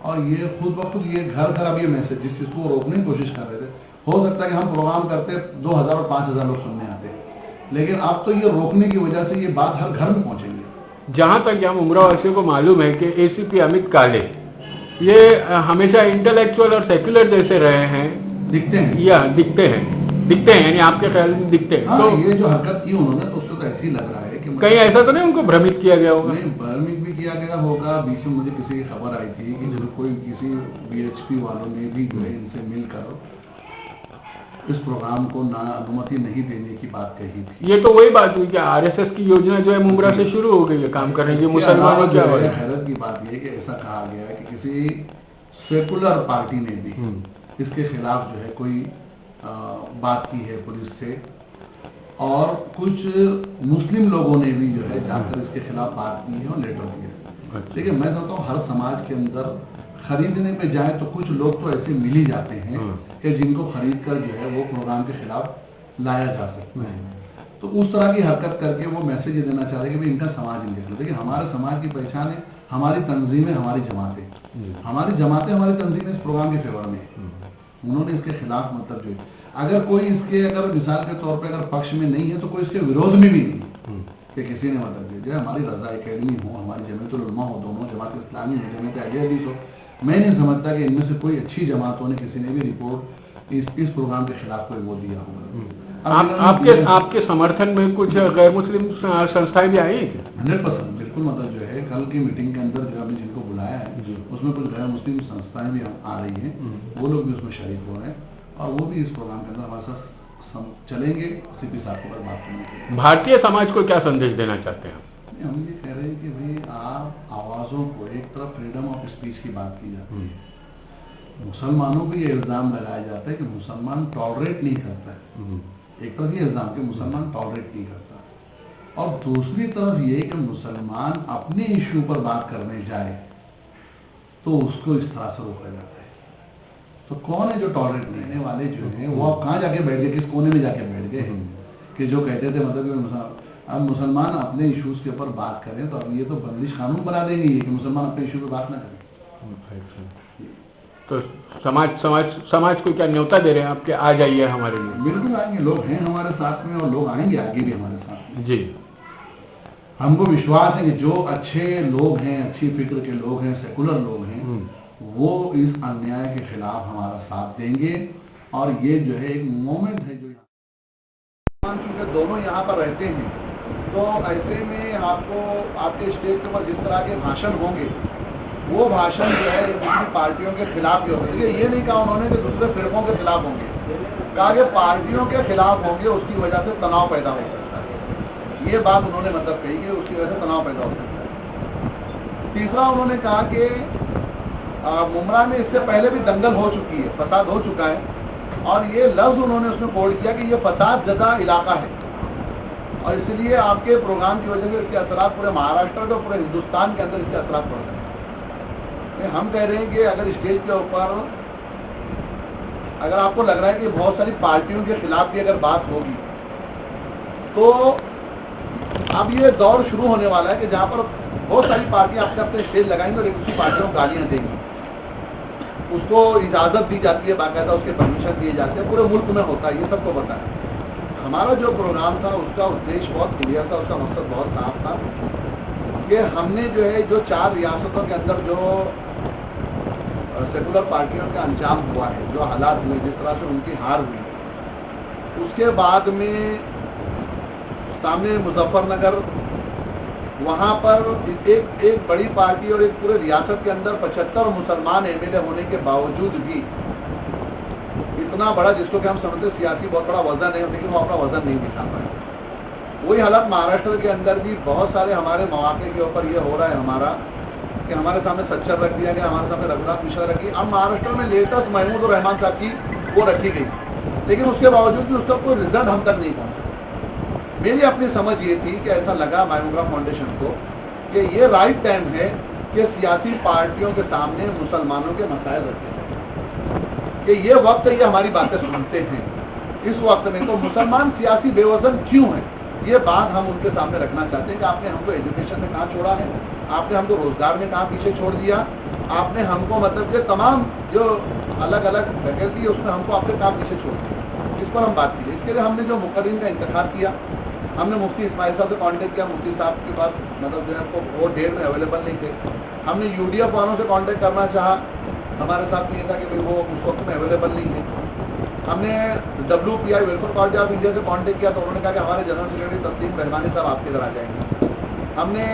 और ये खुद ब खुद ये घर घर अब ये मैसेज जिस चीज़ को रोकने की कोशिश कर रहे थे, हो सकता है कि हम प्रोग्राम करते 2000 और 5000 लोग सुनने आते, लेकिन अब तो ये रोकने की वजह से ये बात हर घर में पहुंचेंगे। जहां तक यहाँ मुंब्रा वासियों को मालूम है कि एसीपी अमित काले ये हमेशा इंटेलेक्चुअल और सेक्युलर जैसे रहे हैं, दिखते हैं या दिखते हैं यानी आपके ख्याल में दिखते हैं। हाँ, तो ये जो हरकत की उन्होंने, तो उसको तो ऐसे ही लग रहा है कि कहीं ऐसा तो नहीं उनको भ्रमित किया गया होगा? नहीं, भ्रमित भी किया गया होगा। बीच में मुझे किसी की खबर आई थी कि जो कोई किसी बीएचपी वालों ने भी जो है इनसे मिलकर इस प्रोग्राम को ना अनुमति नहीं देने की बात कही थी। ये तो वही बात हुई कि आरएसएस की योजना जो है मुंब्रा से शुरू हो गई है काम करने की। मुसलमानों क्या हैरत की बात यह कि ऐसा कहा गया है कि किसी सेकुलर पार्टी ने भी इसके खिलाफ जो है कोई बात की है पुलिस से, और कुछ मुस्लिम लोगों ने भी जो है जाकर इसके खिलाफ बात की है और लेटर दिया। देखिए, मैं समझता हूँ हर समाज के अंदर खरीदने पे जाए तो कुछ लोग तो ऐसे मिल ही जाते हैं कि जिनको खरीद कर जो है वो प्रोग्राम के खिलाफ लाया जा सकता है। तो उस तरह की हरकत करके वो मैसेज ये देना चाह रहे हैं कि भाई इनका समाज नहीं देखो। देखिए, हमारे समाज की पहचान है हमारी तंजीमें, हमारी जमातें, हमारी तंजीमें इस प्रोग्राम के फेवर में। उन्होंने इसके खिलाफ मतलब जो अगर कोई इसके अगर मिसाल के तौर पे अगर पक्ष में नहीं है तो कोई इसके विरोध में भी नहीं कि किसी ने मतलब दिया जाए। हमारी रजा एकेडमी हो, हमारी जमीयतुल उलमा हो, दोनों जमात इस्लामी हो, जमीयत अहले हदीस हो, मैं नहीं समझता कि इनमें से कोई अच्छी जमातों ने किसी ने भी रिपोर्ट इस प्रोग्राम के खिलाफ कोई वो दिया होगा। आपके समर्थन में कुछ गैर मुस्लिम संस्थाएं भी आई हैं? 100% बिल्कुल। मतलब जो है कल की मीटिंग के अंदर जो हमने जिनको बुलाया है उसमें कुछ गैर मुस्लिम संस्थाएं भी आ रही हैं, वो लोग भी उसमें शरीक हो रहे हैं और वो भी इस प्रोग्राम के अंदर हमारे साथ चलेंगे। सीपी साहब को बात करने के लिए भारतीय समाज को क्या संदेश देना चाहते हैं? हम ये कह रहे हैं कि भाई आप आवाज़ों को, एक तरफ फ्रीडम ऑफ स्पीच की बात की जाती है, मुसलमानों को ये इल्ज़ाम लगाया जाता है कि मुसलमान टॉलरेट नहीं करता है। एक तरफ ये इल्ज़ाम कि मुसलमान टॉलरेट नहीं करता, और दूसरी तरफ ये कि मुसलमान अपने इश्यू पर बात करने जाए तो उसको इस तरह से रोका जाता है। तो कौन है जो टॉलरेट देने वाले जो हैं वो अब कहाँ जाके बैठ गए, किस कोने में जाके बैठ गए कि जो कहते थे मतलब अब मुसलमान अपने इश्यूज के ऊपर बात करें तो अब ये तो बंदिश कानून बना देंगे ये कि मुसलमान अपने इशू पे बात ना करें। तो समाज को क्या न्योता दे रहे हैं आपके, आ जाइए हमारे लिए? बिल्कुल आएंगे, लोग हैं हमारे साथ में और लोग आएंगे आगे भी हमारे साथ में। जी, हमको विश्वास है कि जो अच्छे लोग हैं, अच्छी फिक्र के लोग हैं, सेकुलर लोग हैं, वो इस अन्याय के खिलाफ हमारा साथ देंगे। और ये जो है एक मोमेंट है जो चूंकि दोनों यहाँ पर रहते हैं, तो ऐसे में आपको आपके स्टेज के ऊपर जिस तरह के भाषण होंगे, वो भाषण जो है दूसरी पार्टियों के खिलाफ ही होंगे। ये नहीं कहा उन्होंने कि दूसरे फिरकों के खिलाफ होंगे, कहा कि पार्टियों के खिलाफ होंगे, उसकी वजह से तनाव पैदा हो सकता है। ये बात उन्होंने मतलब कही कि उसकी वजह से तनाव पैदा हो सकता है। तीसरा उन्होंने कहा कि मुमरा में इससे पहले भी दंगल हो चुकी है, फसाद हो चुका है, और ये लफ्ज उन्होंने उसमें कोड किया कि ये फसाद ज़दा इलाका है, और इसलिए आपके प्रोग्राम की वजह से इसके असरात पूरे महाराष्ट्र और पूरे हिंदुस्तान के अंदर इसके असरात पड़ रहे हैं। हम कह रहे हैं कि अगर स्टेज के ऊपर अगर आपको लग रहा है कि बहुत सारी पार्टियों के खिलाफ भी अगर बात होगी, तो अब ये दौर शुरू होने वाला है कि जहाँ पर बहुत सारी पार्टियां अपने अपने स्टेज लगाएंगी और एक दूसरी पार्टियों को गालियां देंगी। उसको इजाज़त दी जाती है, बाकायदा उसके परमिशन दिए जाते हैं, पूरे मुल्क में होता है, ये सबको पता है। हमारा जो प्रोग्राम था उसका उद्देश्य बहुत क्लियर था, उसका मकसद बहुत साफ था कि हमने जो है जो 4 रियासतों के अंदर जो सेकुलर पार्टियों का अंजाम हुआ है, जो हालात हुए, जिस तरह से उनकी हार हुई, उसके बाद में सामने मुजफ्फरनगर, वहाँ पर एक बड़ी पार्टी और एक पूरे रियासत के अंदर 75 मुसलमान एमएलए होने के बावजूद भी इतना बड़ा, जिसको कि हम समझते सियासी बहुत बड़ा वजन है, लेकिन वो अपना वजन नहीं दिखा पाए। वही हालत महाराष्ट्र के अंदर भी बहुत सारे हमारे मौके के ऊपर ये हो रहा है हमारा कि हमारे सामने सच्चर रख दिया गया, हमारे सामने रघुनाथ मिश्रा रखी। अब महाराष्ट्र में लेटेस्ट महमूद रहमान साहब की वो रखी गई, लेकिन उसके बावजूद भी उसका कोई रिजल्ट हम तक नहीं पहुँचा। मेरी अपनी समझ ये थी कि ऐसा लगा मायमोग्राम फाउंडेशन को कि ये राइट टाइम है कि सियासी पार्टियों के सामने मुसलमानों के मसाइल रखे जाए, कि ये वक्त ये हमारी बातें सुनते हैं। इस वक्त में तो मुसलमान सियासी बेवजन क्यों है, ये बात हम उनके सामने रखना चाहते हैं कि आपने हमको एजुकेशन में कहाँ छोड़ा है, आपने हमको रोजगार में कहाँ पीछे छोड़ दिया, आपने हमको मतलब कि तमाम जो अलग अलग फैकल्टी है उसमें हमको आपके कहाँ पीछे छोड़ दिया। इस पर हम बात की। इसके लिए हमने जो मुकर्रिन का इंतखाब किया, हमने मुफ्ती इस्माइल साहब से कांटेक्ट किया। मुफ्ती साहब के पास मतलब जो है वो डेट में अवेलेबल नहीं थे। हमने यूडीएफ वालों से कांटेक्ट करना चाहा, हमारे साथ ये था कि भाई वो उस वक्त में अवेलेबल नहीं है। हमने WPI welfare party of India से कांटेक्ट किया, तो उन्होंने कहा कि हमारे जनरल सेक्रेटरी तस्लीम रहमानी साहब आपके घर आ जाएंगे। हमने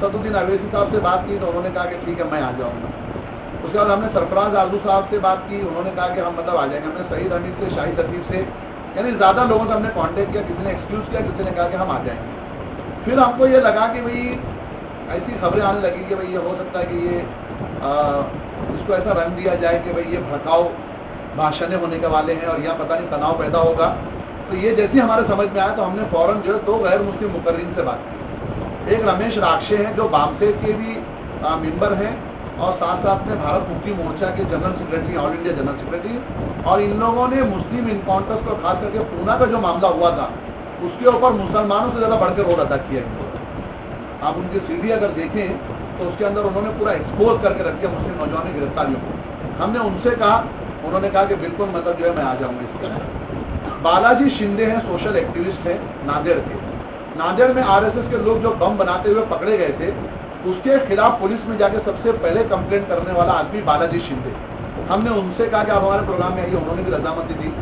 सदुद्दीन अवैसी साहब से बात की, तो उन्होंने कहा कि ठीक है मैं आ जाऊँगा। उसके बाद हमने सरफराज आलू साहब से बात की, उन्होंने कहा कि हम मतलब आ जाएंगे। हमने सईद हमीद से, शाहिद हफीज से, यानी ज़्यादा लोगों से हमने कांटेक्ट किया। किसी ने एक्सक्यूज़ किया, किसी ने कहा कि हम आ जाएंगे। फिर हमको ये लगा कि भाई ऐसी खबरें आने लगी कि भाई ये हो सकता है कि ये इसको ऐसा रंग दिया जाए कि भाई ये भड़काऊ भाषणें होने के वाले हैं और यहाँ पता नहीं तनाव पैदा होगा। तो ये जैसे हमारे समझ में आया तो हमने फ़ौरन जो है 2 गैर मुस्लिम मुकर्रिन से बात की। एक रमेश राक्षे हैं जो बामसे के भी मेंबर हैं और साथ साथ में भारत मुक्ति मोर्चा के general secretary, all India general secretary. और इन लोगों ने मुस्लिम इनकाउंटर्स को खास करके पूना का जो मामला हुआ था उसके ऊपर मुसलमानों से ज़्यादा बढ़कर रोल अदा किया है। आप उनकी सीढ़ी अगर देखें तो उसके अंदर उन्होंने पूरा एक्सपोज करके रख दिया मुस्लिम नौजवान की गिरफ्तारियों को। हमने उनसे कहा, उन्होंने कहा कि बिल्कुल मतलब जो है मैं आ जाऊँगा इसके अंदर। बालाजी शिंदे हैं, सोशल एक्टिविस्ट हैं नांदेड़ के। नांदेड़ में RSS के लोग जो बम बनाते हुए पकड़े गए थे, उसके खिलाफ पुलिस में जाके सबसे पहले कंप्लेंट करने वाला आदमी बालाजी शिंदे। हमने उनसे कहा कि आप हमारे प्रोग्राम में आइए, उन्होंने भी रजामंदी दी।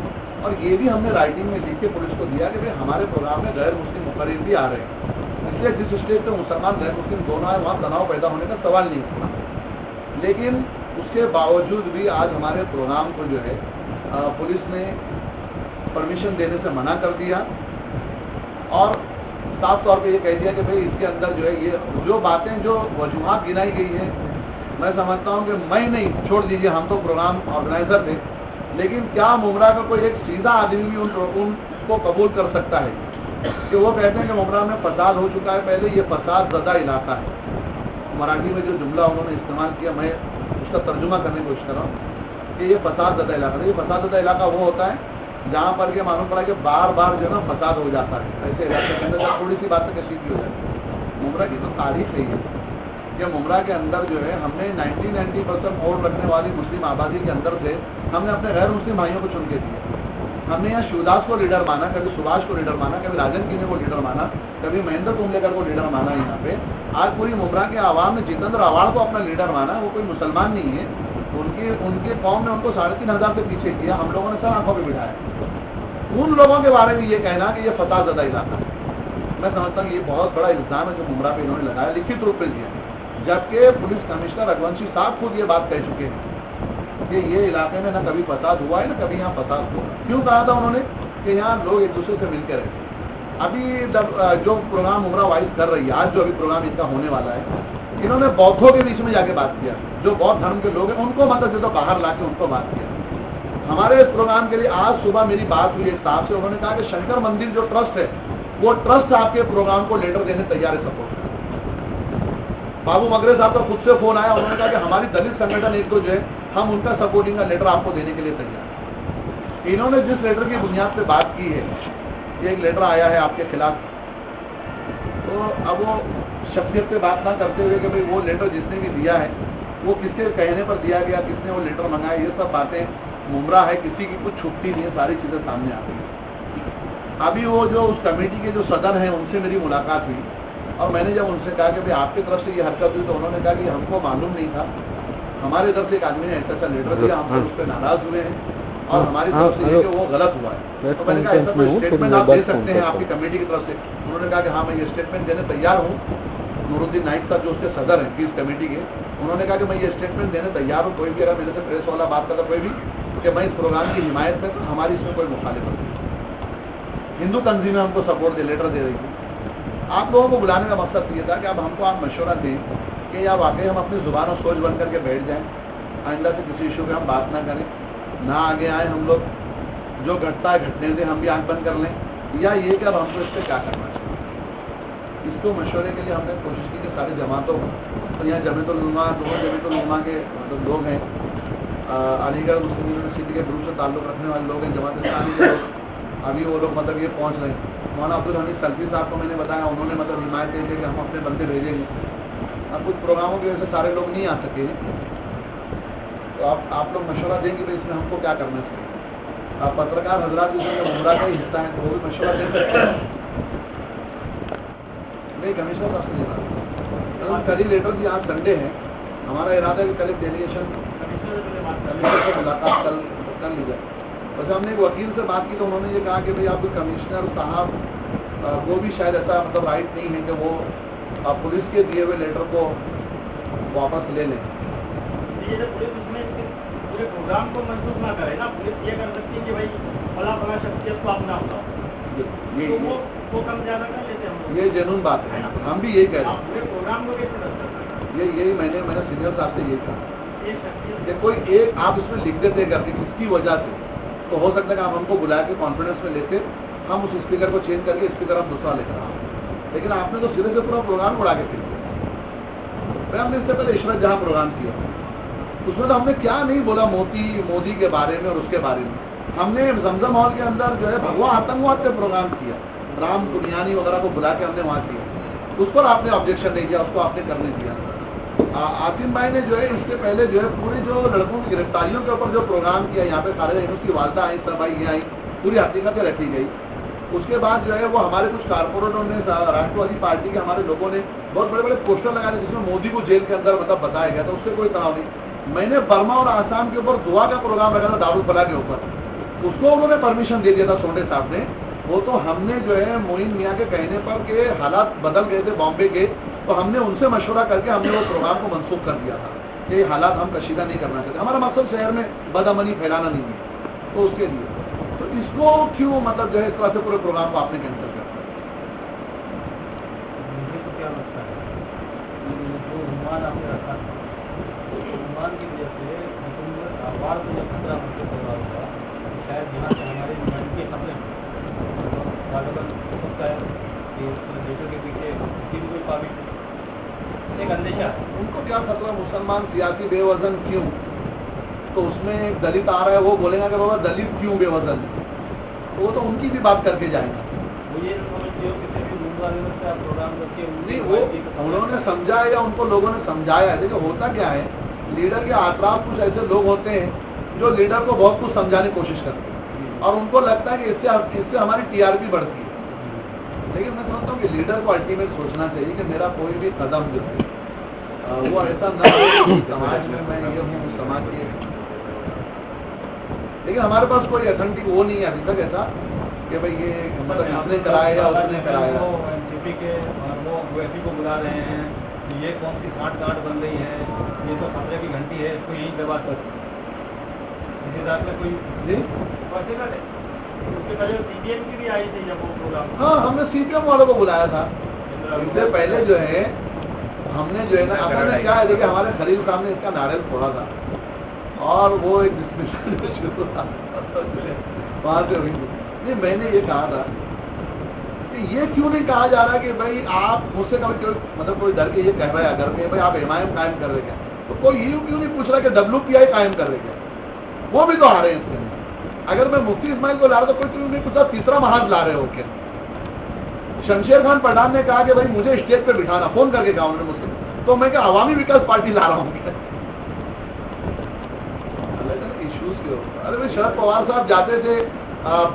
और ये भी हमने राइटिंग में लिख के पुलिस को दिया कि भाई हमारे प्रोग्राम में गैर मुस्लिम मुकर्रिन भी आ रहे हैं, इसलिए जिस स्टेट पर मुसलमान गैर मुस्लिम दोनों आए वहाँ तनाव पैदा होने का सवाल नहीं था। लेकिन उसके बावजूद भी आज हमारे प्रोग्राम को जो है पुलिस ने परमिशन देने से मना कर दिया और साफ तौर पे ये कह दिया कि भाई इसके अंदर जो है ये जो बातें जो वजूहात गिनाई गई है, मैं समझता हूँ कि मैं नहीं, छोड़ दीजिए, हम तो प्रोग्राम ऑर्गेनाइजर थे, लेकिन क्या मुमरा का कोई एक सीधा आदमी भी उनको कबूल कर सकता है कि वो कहते हैं कि मुमरा में फसाद हो चुका है। पहले ये फसाद ज़दा इलाका है। मराठी में जो जुमला उन्होंने इस्तेमाल किया, मैं उसका तर्जुमा करने की कोशिश कर रहा हूँ कि ये फसाद ज़दा इलाका है। ये फसाद ज़दा इलाका वो होता है जहाँ पर के मालूम पड़ा कि बार बार जो है ना फसाद हो जाता है ऐसे इलाके के अंदर, थोड़ी सी बात कशी की हो जाती है। मुमरा की तो तारीफ है कि मुमरा के अंदर जो है हमने 90% वोट रखने वाली मुस्लिम आबादी के अंदर से हमने अपने गैर मुस्लिम भाइयों को चुन के दिया। हमने यहाँ शिवदास को लीडर माना, कभी सुभाष को लीडर माना, कभी राजन किन्ने को लीडर माना, कभी महेंद्र कुंबलेकर को लीडर माना। यहाँ पे आज पूरी मुमरा के आवाम ने जितेंद्र आवाड़ को अपना लीडर माना। वो कोई मुसलमान नहीं है, उनके कौम ने उनको 3500 से पीछे किया, हम लोगों ने सब आंखों पर बिठाया। उन लोगों के बारे में ये कहना कि ये फसादज़दा इलाका है, मैं समझता हूँ ये बहुत बड़ा इल्जाम है जो मुमरा पे इन्होंने लगाया, लिखित रूप में दिया। जबकि पुलिस कमिश्नर रघुवंशी साहब खुद ये बात कह चुके हैं कि ये इलाके में ना कभी फसाद हुआ है ना कभी यहाँ फसाद हुआ। क्यों कहा था उन्होंने कि यहाँ लोग एक दूसरे से मिलकर रहते हैं। अभी जो प्रोग्राम मुमरा वाइज कर रही है, आज जो अभी प्रोग्राम इनका होने वाला है, इन्होंने बौद्धों के बीच में जाके बात किया, जो बौद्ध धर्म के लोग हैं उनको मतलब जो बाहर ला के उनको बात किया। हमारे इस प्रोग्राम के लिए आज सुबह मेरी बात हुई एक साहब से, उन्होंने कहा कि शंकर मंदिर जो ट्रस्ट है वो ट्रस्ट आपके प्रोग्राम को लेटर देने तैयार है, सपोर्ट। बाबू मगरे साहब का खुद से फोन आया, उन्होंने कहा कि हमारी दलित संगठन एक तो जो है हम उनका सपोर्टिंग का लेटर आपको देने के लिए तैयार। इन्होंने जिस लेटर की बुनियाद पे बात की है, ये एक लेटर आया है आपके खिलाफ, तो अब वो शख्सियत पे बात ना करते हुए कि भाई वो लेटर जिसने भी दिया है वो किसके कहने पर दिया गया, किसने वो लेटर मंगाया, ये सब बातें मुमरा है, किसी की कुछ छुट्टी नहीं है, सारी चीजें सामने आ गई। अभी वो जो उस कमेटी के जो सदर हैं उनसे मेरी मुलाकात हुई और मैंने जब उनसे कहा कि भाई आपकी तरफ से ये हरकत हुई, तो उन्होंने कहा कि हमको मालूम नहीं था, हमारे तरफ से एक आदमी ने ऐसा लेटर दिया, हम उस पर नाराज हुए हैं और हमारी तरफ से ये कि वो गलत हुआ है। तो मैंने कहा ऐसा कोई स्टेटमेंट आप दे सकते हैं आपकी कमेटी की तरफ से? उन्होंने कहा कि हाँ मैं ये स्टेटमेंट देने तैयार हूँ। नूरुद्दीन नाइक साहब जो उसके सदर हैं पीस कमेटी के, उन्होंने कहा कि मैं ये स्टेटमेंट देने तैयार हूँ, कोई भी अगर मेरे से प्रेस वाला बात करता कोई भी कि मैं इस प्रोग्राम की हिमायत में, तो हमारी इसमें कोई मुखालिफत नहीं। हिंदू तंजीमें हमको सपोर्ट दे लेटर दे रही थी। आप लोगों को बुलाने का मकसद ये था कि अब हमको आप मशवरा दें कि या वाकई हम अपनी जुबान और सोच बन करके बैठ जाएं, आइंदा से किसी इशू पे हम बात ना करें, ना आगे आए हम लोग, जो घटता है घटने से हम भी आंख बंद कर लें, या ये कि अब हमको इस पर क्या करना चाहिए। इसको मशवरे के लिए हमने कोशिश की कि सारी जमातों को, तो यहाँ जमीयतुल उलमा, दोनों जमीयतुल उलमा के मतलब लोग हैं, अलीगढ़ मुस्लिम यूनिवर्सिटी के ग्रुप से ताल्लुक़ रखने वाले लोग हैं, जमात इस्लामी के लोग, अभी वो लोग मतलब ये पहुँच रहे हैं। मौलाना अब्दुल हमीद सल्फी साहब को मैंने बताया, उन्होंने मतलब हिमायत दे दी कि हम अपने बंदे भेजेंगे। अब कुछ प्रोग्रामों की वजह से सारे लोग नहीं आ सके, तो आप लोग मशवरा देंगे भाई इसमें हमको क्या करना चाहिए। आप पत्रकार हजरात जिसमें मुमरा का ही हिस्सा है तो वो भी मशवरा दे सकते हैं। नहीं कमिश्नर साहब से बात, कल ही लेटर भी आज संडे है, हमारा इरादा है कि कल एक डेलीगेशन कमिश्नर से मुलाकात कर ली जाए। वैसे हमने एक वकील से बात की तो उन्होंने ये कहा कि भाई आप कमिश्नर साहब वो भी शायद ऐसा मतलब राइट नहीं है कि वो आप पुलिस के दिए हुए लेटर को वापस ले लें। पुलिस उसमें पूरे प्रोग्राम को मंसूख ना करे ना, पुलिस ये कर सकती है कि भाई फला फला शख्सियत को आप ना बताओ, ये तो वो कम ज्यादा कर लेते हैं। ये जेन्युइन बात है, हम भी यही कह रहे हैं। पूरे प्रोग्राम को कैसे रख सकते हैं? यही मैंने सीनियर साहब से यही कहा एक शख्सियत कि कोई एक आप इसमें लिख देते करके किसकी वजह से, तो हो सकता है कि आप हमको बुला के कॉन्फिडेंस में लेते, हम उस स्पीकर को चेंज करके स्पीकर हम दूसरा लेकर आए, लेकिन आपने तो सिरे से पूरा प्रोग्राम उड़ा के फिर दिया। हमने इससे पहले इशरत जहाँ प्रोग्राम किया उसमें तो हमने क्या नहीं बोला मोदी के बारे में और उसके बारे में। हमने जमजम हॉल के अंदर जो है भगवा आतंकवाद पे प्रोग्राम किया, राम कुनियानी वगैरह को बुला के हमने वहाँ किया, उस पर आपने ऑब्जेक्शन नहीं किया, उसको आपने करने दिया। आतिम भाई ने जो है इससे पहले जो है पूरी जो लड़कों की गिरफ्तारियों के ऊपर जो प्रोग्राम किया, यहाँ पे खालिद अहमद की वालदा आई, सब आई, ये आई, पूरी हकीकतें रखी गई। उसके बाद जो है वो हमारे कुछ कारपोरेटरों ने, राष्ट्रवादी पार्टी के हमारे लोगों ने बहुत बड़े बड़े पोस्टर लगाए जिसमें मोदी को जेल के अंदर मतलब बताया गया था, उससे कोई तनाव नहीं। मैंने बर्मा और आसाम के ऊपर दुआ का प्रोग्राम रखा था दारुल फलाह के ऊपर, उसको उन्होंने परमिशन दे दिया था सोंडे साहब ने। वो तो हमने जो है मोइन मियाँ के कहने पर के हालात बदल गए थे बॉम्बे के, तो हमने उनसे मशवरा करके हमने वो प्रोग्राम को मनसूख कर दिया था कि हालात हम कशीदा नहीं करना चाहते, हमारा मकसद शहर में बदअमनी फैलाना नहीं है। तो उसके लिए तो इसको क्यों मतलब जो है इस तरह से पूरे प्रोग्राम को आपने कैंसिल कर दिया? मुझे तो क्या लगता है जो अनुमान आपने रखा था, उस अनुमान की वजह से आवाज को जब खतरा मुझे प्रोग्राम हुआ, शायद यहाँ से हमारे नुमाइंदगी खतरे हो सकता है कि उस लेटर के पीछे किसी भी कोई काबिल एक अंदेशा। उनको क्या खतरा, मुसलमान सियासी बेवजन क्यों? तो उसमें एक दलित आ रहा है, वो बोलेगा कि बाबा दलित क्यों बेवजन? वो तो उनकी भी बात करके जाएंगे। मुझे समझते हो किसी भी गुंडा व्यवस्था प्रोग्राम करके नहीं, वो उन्होंने समझाया या उनको लोगों ने समझाया है। देखो होता क्या है, लीडर के आसपास कुछ ऐसे लोग होते हैं जो लीडर को बहुत कुछ समझाने की कोशिश करते हैं और उनको लगता है कि इससे हमारी टीआरपी बढ़ती है। लेकिन मैं समझता हूँ कि लीडर को अल्टीमेट सोचना चाहिए कि मेरा कोई भी कदम जो है वो ऐसा न हो समाज में मैं ये हूँ समाज के। लेकिन हमारे पास कोई अथेंटिक वो नहीं है अभी तक ऐसा कि भाई ये मतलब इसने कराया या उसने कराया। एनसीपी के और वो ओवैसी को बुला रहे हैं कि ये कौन सी गांठ बन रही है, ये तो खतरे की घंटी है, इसको यही दबा कर इसी हिसाब से कोई जी उसके पहले सीपीएम की भी आई थी जब वो प्रोग्राम। हाँ, हमने सीपीएम वालों को बुलाया था। इससे पहले जो है हमने जो है ना हमने क्या है, देखिए हमारे खलील साहब ने इसका नारियल फोड़ा था और वो एक डिस्कशन शुरू था वहाँ से हुई। नहीं, मैंने ये कहा था कि ये क्यों नहीं कहा जा रहा कि भाई आप मुझसे कभी मतलब कोई डर के ये कह रहा है अगर के भाई आप एमआईएम कायम कर रहे क्या, तो कोई ये क्यों नहीं पूछ रहा कि डब्ल्यूपीआई कायम कर रहे क्या, वो भी तो आ रहे हैं इसके अंदर। अगर मैं मुफ्ती इस्माइल को ला रहा तो कोई क्यों नहीं पूछा तीसरा महाज ला रहे हो क्या। शमशेर खान पठान ने कहा कि भाई मुझे स्टेज पे बिठाना, फोन करके कहा उन्होंने मुझसे, तो मैं क्या अवामी विकास पार्टी ला रहा हूँ क्या। इश्यूज के ऊपर अरे भाई शरद पवार साहब जाते थे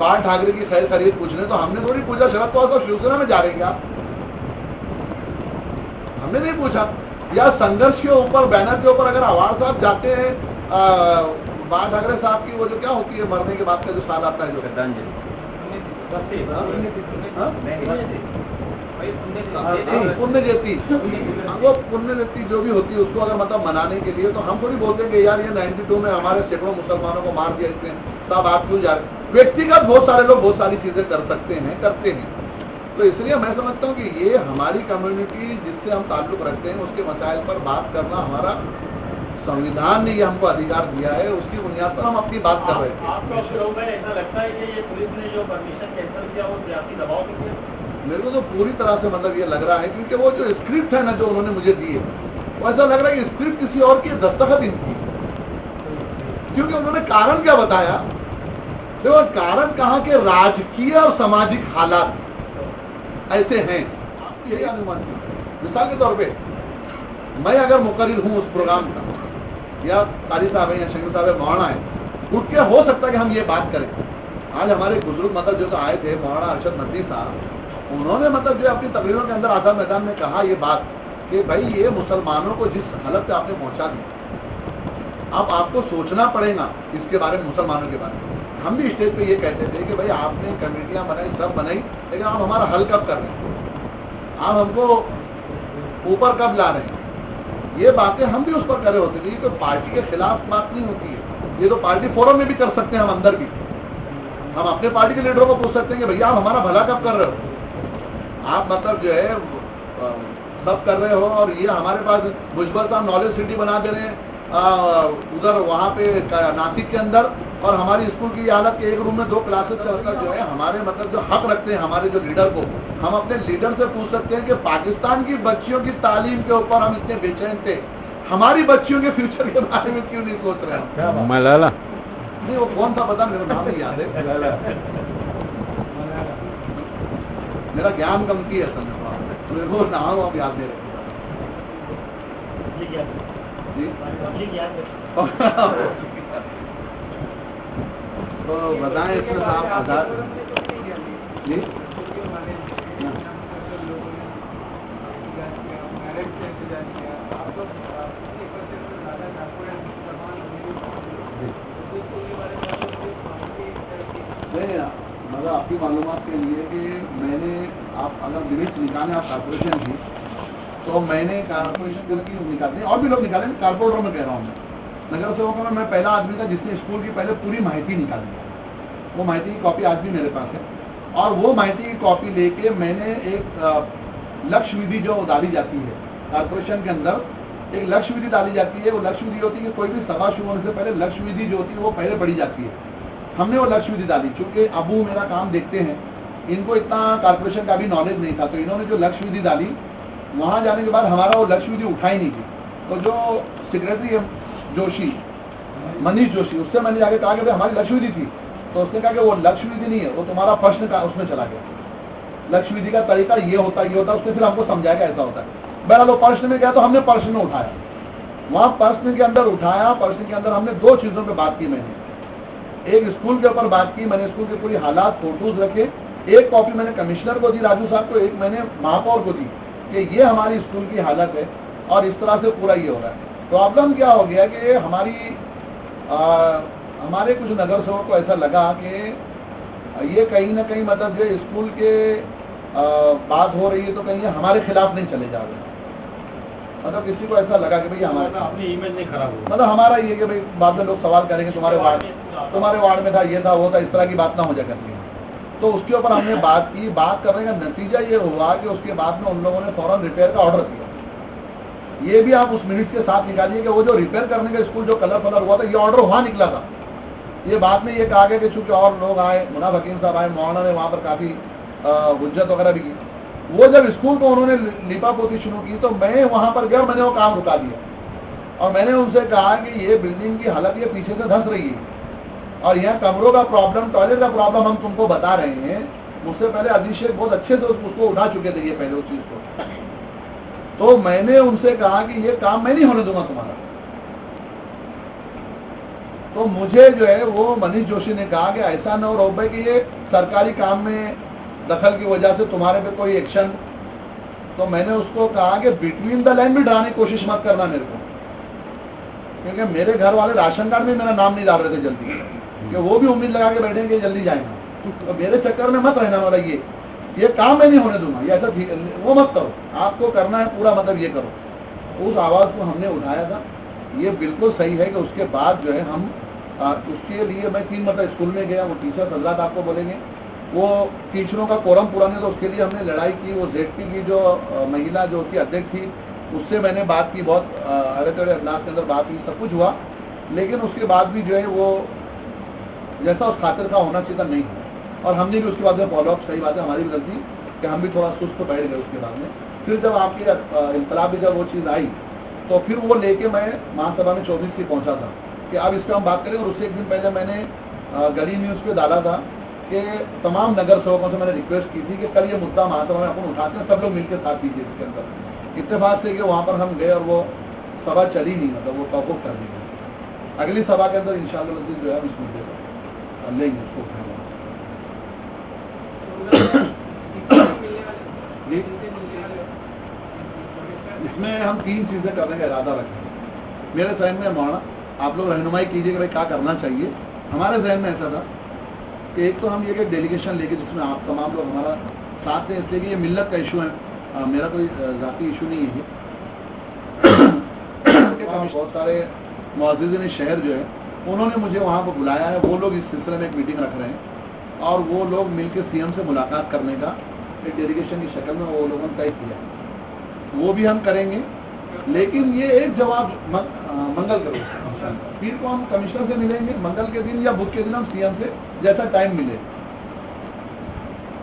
बाल ठाकरे की खैर खरीद पूछने, तो हमने थोड़ी पूछा शरद पवार साहब शिवसेना में जा रहे क्या, हमने नहीं पूछा। या संघर्ष के ऊपर बैनर के ऊपर अगर अवार साहब जाते हैं बाल ठाकरे साहब की वो जो क्या होती है मरने के बाद का जो साल आता है जो श्रद्धांजलि पुण्यजयंती, वो पुण्यजयंती जो भी होती है उसको अगर मतलब मनाने के लिए, तो हम थोड़ी बोलते हैं कि यार ये 92 में हमारे सैकड़ों मुसलमानों को मार दिया इसने, साहब आप क्यों जा रहे। व्यक्तिगत बहुत सारे लोग बहुत सारी चीजें कर सकते हैं, करते हैं। तो इसलिए मैं समझता हूँ कि ये हमारी कम्युनिटी जिससे हम ताल्लुक रखते हैं उसके मसाइल पर बात करना हमारा संविधान ने ये हमको अधिकार दिया है, उसकी बुनियाद पर हम अपनी बात कर रहे हैं। आपका प्रयोग में ऐसा लगता है कि ये पुलिस ने जो परमिशन कैंसिल किया वो सियासी दबाव के लिए? मेरे को तो पूरी तरह से मतलब ये लग रहा है, क्योंकि वो जो स्क्रिप्ट है ना जो उन्होंने मुझे दी है वो ऐसा लग रहा है कि स्क्रिप्ट किसी और की दस्तखत इनकी, क्योंकि उन्होंने कारण क्या बताया। देखो कारण कहा कि राजकीय और सामाजिक हालात ऐसे हैं, यही अनुमान। मिसाल के तौर पे मैं अगर मुकर्रिर हूँ उस प्रोग्राम का, या कारी साहब है या शंकर साहब है मौलाना है, उठ के हो सकता है कि हम ये बात करें। आज हमारे बुजुर्ग मतलब जो आए थे मौलाना अरशद नदवी साहब, उन्होंने मतलब जो अपनी तकरीरों के अंदर आजाद मैदान में कहा ये बात कि भाई ये मुसलमानों को जिस हालत पे आपने पहुंचा दिया, अब आपको सोचना पड़ेगा इसके बारे में, मुसलमानों के बारे में। हम भी स्टेज पे ये कहते थे कि भाई आपने कमेटियां बनाई, सब बनाई, लेकिन आप हमारा हल कब कर रहे हैं, आप हमको ऊपर कब ला रहे हैं। ये बातें हम भी उस पर कर रहे होते थे। ये कोई पार्टी के खिलाफ बात नहीं होती है, ये तो पार्टी फोरम में भी कर सकते हैं हम, अंदर भी हम अपने पार्टी के लीडरों को पूछ सकते हैं कि भैया आप हमारा भला कब कर रहे हो, आप मतलब जो है सब कर रहे हो और ये हमारे पास भुजबल साहब नॉलेज सिटी बना दे रहे हैं उधर वहाँ पे नासिक के अंदर, और हमारी स्कूल की हालत के एक रूम में 2 क्लासेस चलकर जो है हमारे मतलब जो हक रखते हैं हमारे जो लीडर को, हम अपने लीडर से पूछ सकते हैं कि पाकिस्तान की बच्चियों की तालीम के ऊपर हम इतने बेचैन थे, हमारी बच्चियों के फ्यूचर के बारे में क्यों नहीं सोच रहे हैं। मलाला नहीं वो कौन था पता, मेरा नाम नहीं याद है, मेरा ज्ञान कमती है असल में, मेरे को नाम आप याद नहीं रखते। तो बताएं इसमें साहब आजाद जी मतलब आपकी मालूमात के लिए कि मैंने आप अगर लिमिट निकालें आप कॉर्पोरेशन की, तो मैंने कॉर्पोरेशन की निकालते और भी लोग निकाले, कॉर्पोरेटर में कह रहा हूँ मैं, नगर सेवकों में मैं पहला आदमी था जिसने स्कूल की पहले पूरी माहिती निकाली। वो माहिती की कॉपी आज भी मेरे पास है, और वो माहिती की कॉपी लेके मैंने एक लक्ष्य विधि जो डाली जाती है कॉर्पोरेशन के अंदर, एक लक्ष्य विधि डाली जाती है। वो लक्ष्य विधि होती है कोई भी सभा शुरू होने से पहले लक्ष्य विधि जो होती है वो पहले पढ़ी जाती है। हमने वो लक्ष्य विधि डाली, चूंकि अबू मेरा काम देखते हैं, इनको इतना कॉर्पोरेशन का भी नॉलेज नहीं था, तो इन्होंने जो लक्ष्य विधि डाली वहाँ जाने के बाद हमारा वो लक्ष्य विधि उठाई नहीं थी। तो जो सेक्रेटरी जोशी मनीष जोशी, उससे मैंने जाके कहा कि भाई हमारी लक्ष्य विधि थी, तो उसने कहा कि वो लक्ष्य विधि नहीं है, वो तुम्हारा प्रश्न का उसमें चला गया। लक्ष्य विधि का तरीका ये होता उसने फिर हमको समझाया कि ऐसा होता है। बहरहाल वो प्रश्न में गया तो हमने प्रश्न में उठाया, वहां प्रश्न के अंदर उठाया, प्रश्न के अंदर हमने दो चीजों पे बात की। मैंने एक स्कूल के ऊपर बात की, मैंने स्कूल के पूरी हालात फोटोज रखे, एक कॉपी मैंने कमिश्नर को दी राजू साहब को, एक मैंने महापौर को दी कि ये हमारी स्कूल की हालत है और इस तरह से पूरा ये हो रहा है। प्रॉब्लम क्या हो गया कि हमारे कुछ नगर सेवक को ऐसा लगा कि ये कहीं ना कहीं मतलब जो स्कूल के बात हो रही है तो कहीं हमारे खिलाफ नहीं चले जा रहे, मतलब किसी को ऐसा लगा कि भाई हमारा अपनी इमेज नहीं खराब हो, मतलब हमारा ये कि भाई बाद में लोग सवाल करेंगे तुम्हारे वार्ड में था, ये था, वो था, इस तरह की बात ना हो जा करती है। तो उसके ऊपर हमने बात की। बात करने का नतीजा ये हुआ कि उसके बाद में उन लोगों ने फौरन रिपेयर का ऑर्डर दिया। ये भी आप उस मिनट के साथ निकालिए कि वो जो रिपेयर करने का स्कूल जो कलर हुआ था, ये ऑर्डर वहां निकला था। ये बाद में ये कहा गया कि चूंकि और लोग आए, मुनाफ हकीम साहब आए, मौलाना ने वहां पर काफी हुज्जत वगैरह भी की। वो जब स्कूल को उन्होंने लिपा पोती शुरू की तो मैं वहां पर गया, मैंने वो काम रुका दिया और मैंने उनसे कहा कि ये बिल्डिंग की हालत ये पीछे से धंस रही है और यहाँ कमरों का प्रॉब्लम, टॉयलेट का प्रॉब्लम हम तुमको बता रहे हैं। मुझसे पहले अजीज शेख बहुत अच्छे से उसको उठा चुके थे ये पहले उस चीज को। तो मैंने उनसे कहा कि ये काम मैं नहीं होने दूंगा तुम्हारा। तो मुझे जो है वो मनीष जोशी ने कहा कि ऐसा न हो भाई कि ये सरकारी काम में दखल की वजह से तुम्हारे पे कोई एक्शन। तो मैंने उसको कहा कि बिटवीन द लाइन भी डराने की कोशिश मत करना मेरे को, क्योंकि मेरे घर वाले राशन कार्ड में मेरा नाम नहीं डाल रहे थे जल्दी, कि वो भी उम्मीद लगा के बैठेंगे जल्दी जाएंगे। तो मेरे चक्कर में मत रहना वाला ये काम मैं नहीं होने दूंगा, ये ऐसा वो मत करो, आपको करना है पूरा मतलब ये करो। उस आवाज़ को हमने उठाया था। ये बिल्कुल सही है कि उसके बाद जो है हम उसके लिए मैं 3 मतलब स्कूल में गया, वो टीचर हजरात आपको बोलेंगे, वो टीचरों का कोरम पूरा नहीं, तो उसके लिए हमने लड़ाई की। वो जेडपी की जो महिला जो उसकी अध्यक्ष थी उससे मैंने बात की, बहुत अरे तेरे अजलास के अंदर बात हुई, सब कुछ हुआ, लेकिन उसके बाद भी जो है वो जैसा उस खातिर का होना चाहिए था नहीं हुआ। और हमने भी उसके बाद में फॉलोअप, सही बात है हमारी भी गलती कि हम भी थोड़ा सुस्त बैठ गए उसके बाद में। फिर जब आपकी इंकलाब में जब वो चीज़ आई तो फिर वो लेके मैं महासभा में 24 की पहुंचा था कि अब इस पर हम बात करें। और उससे एक दिन पहले मैंने गली न्यूज़ पे डाला था कि तमाम नगर सेवकों से मैंने रिक्वेस्ट की थी कि कल ये मुद्दा महासभा में अपन उठाते हैं, सब लोग मिलकर साथ कीजिए इसके अंदर। इत्तेफाक से कि वहाँ पर हम गए और वो सभा चली नहीं, मतलब वो टॉपअप कर दी गई। अगली सभा के अंदर इंशाअल्लाह जो है इस मुद्दे पर लेंगे उसको उठाएंगे। इसमें हम 3 चीज़ें करने का इरादा रखते हैं। मेरे जहन में मौलाना आप लोग रहनुमाई कीजिए कि भाई क्या करना चाहिए। हमारे जहन में ऐसा था कि एक तो हम ये कि डेलीगेशन लेके जिसमें आप तमाम लोग हमारा साथ हैं, इसलिए कि ये मिल्लत का इशू है, मेरा कोई ज़ाती इशू नहीं है ये। बहुत सारे मुअज़्ज़िज़ीन शहर जो है उन्होंने मुझे वहाँ पर बुलाया है। वो लोग इस सिलसिले में एक मीटिंग रख रहे हैं और वो लोग मिलकर सीएम से मुलाकात करने का एक डेलीगेशन की शक्ल में वो लोगों ने तय किया, वो भी हम करेंगे। लेकिन ये एक जवाब मंगल करो, पीर को हम कमिश्नर से मिलेंगे मंगल के दिन या बुध के दिन हम सीएम से जैसा टाइम मिले।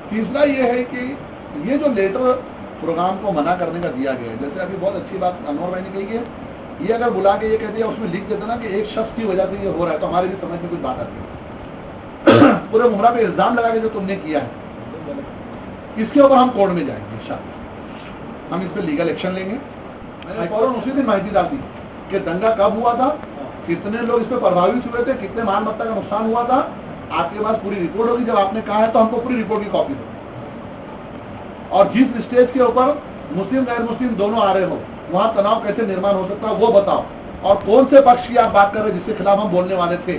तीसरा ये है कि ये जो लेटर प्रोग्राम को मना करने का दिया गया है, जैसे अभी बहुत अच्छी बात अनवर भाई ने कही है, ये अगर बुला के ये कह दिया उसमें लिख देते ना कि एक शख्स की वजह से ये हो रहा है, तो हमारे भी समझ में कुछ बात आती है। पूरे मुहरा पे इल्जाम लगा के जो तुमने किया है, इसके ऊपर हम कोर्ट में जाएंगे इंशाअल्लाह, हम इस पर लीगल एक्शन लेंगे। मैंने फौरन उसी दिन माहिती डाल दी कि दंगा कब हुआ था, कितने लोग इस पर प्रभावित हुए थे, कितने माल मत्ता का नुकसान हुआ था। आपके पास पूरी रिपोर्ट होगी, जब आपने कहा है तो हमको पूरी रिपोर्ट की कॉपी दो। और जिस स्टेज के ऊपर मुस्लिम गैर मुस्लिम दोनों आ रहे हो, वहां तनाव कैसे निर्माण हो सकता है वो बताओ। और कौन से पक्ष की आप बात कर रहे हैं जिसके खिलाफ हम बोलने वाले थे,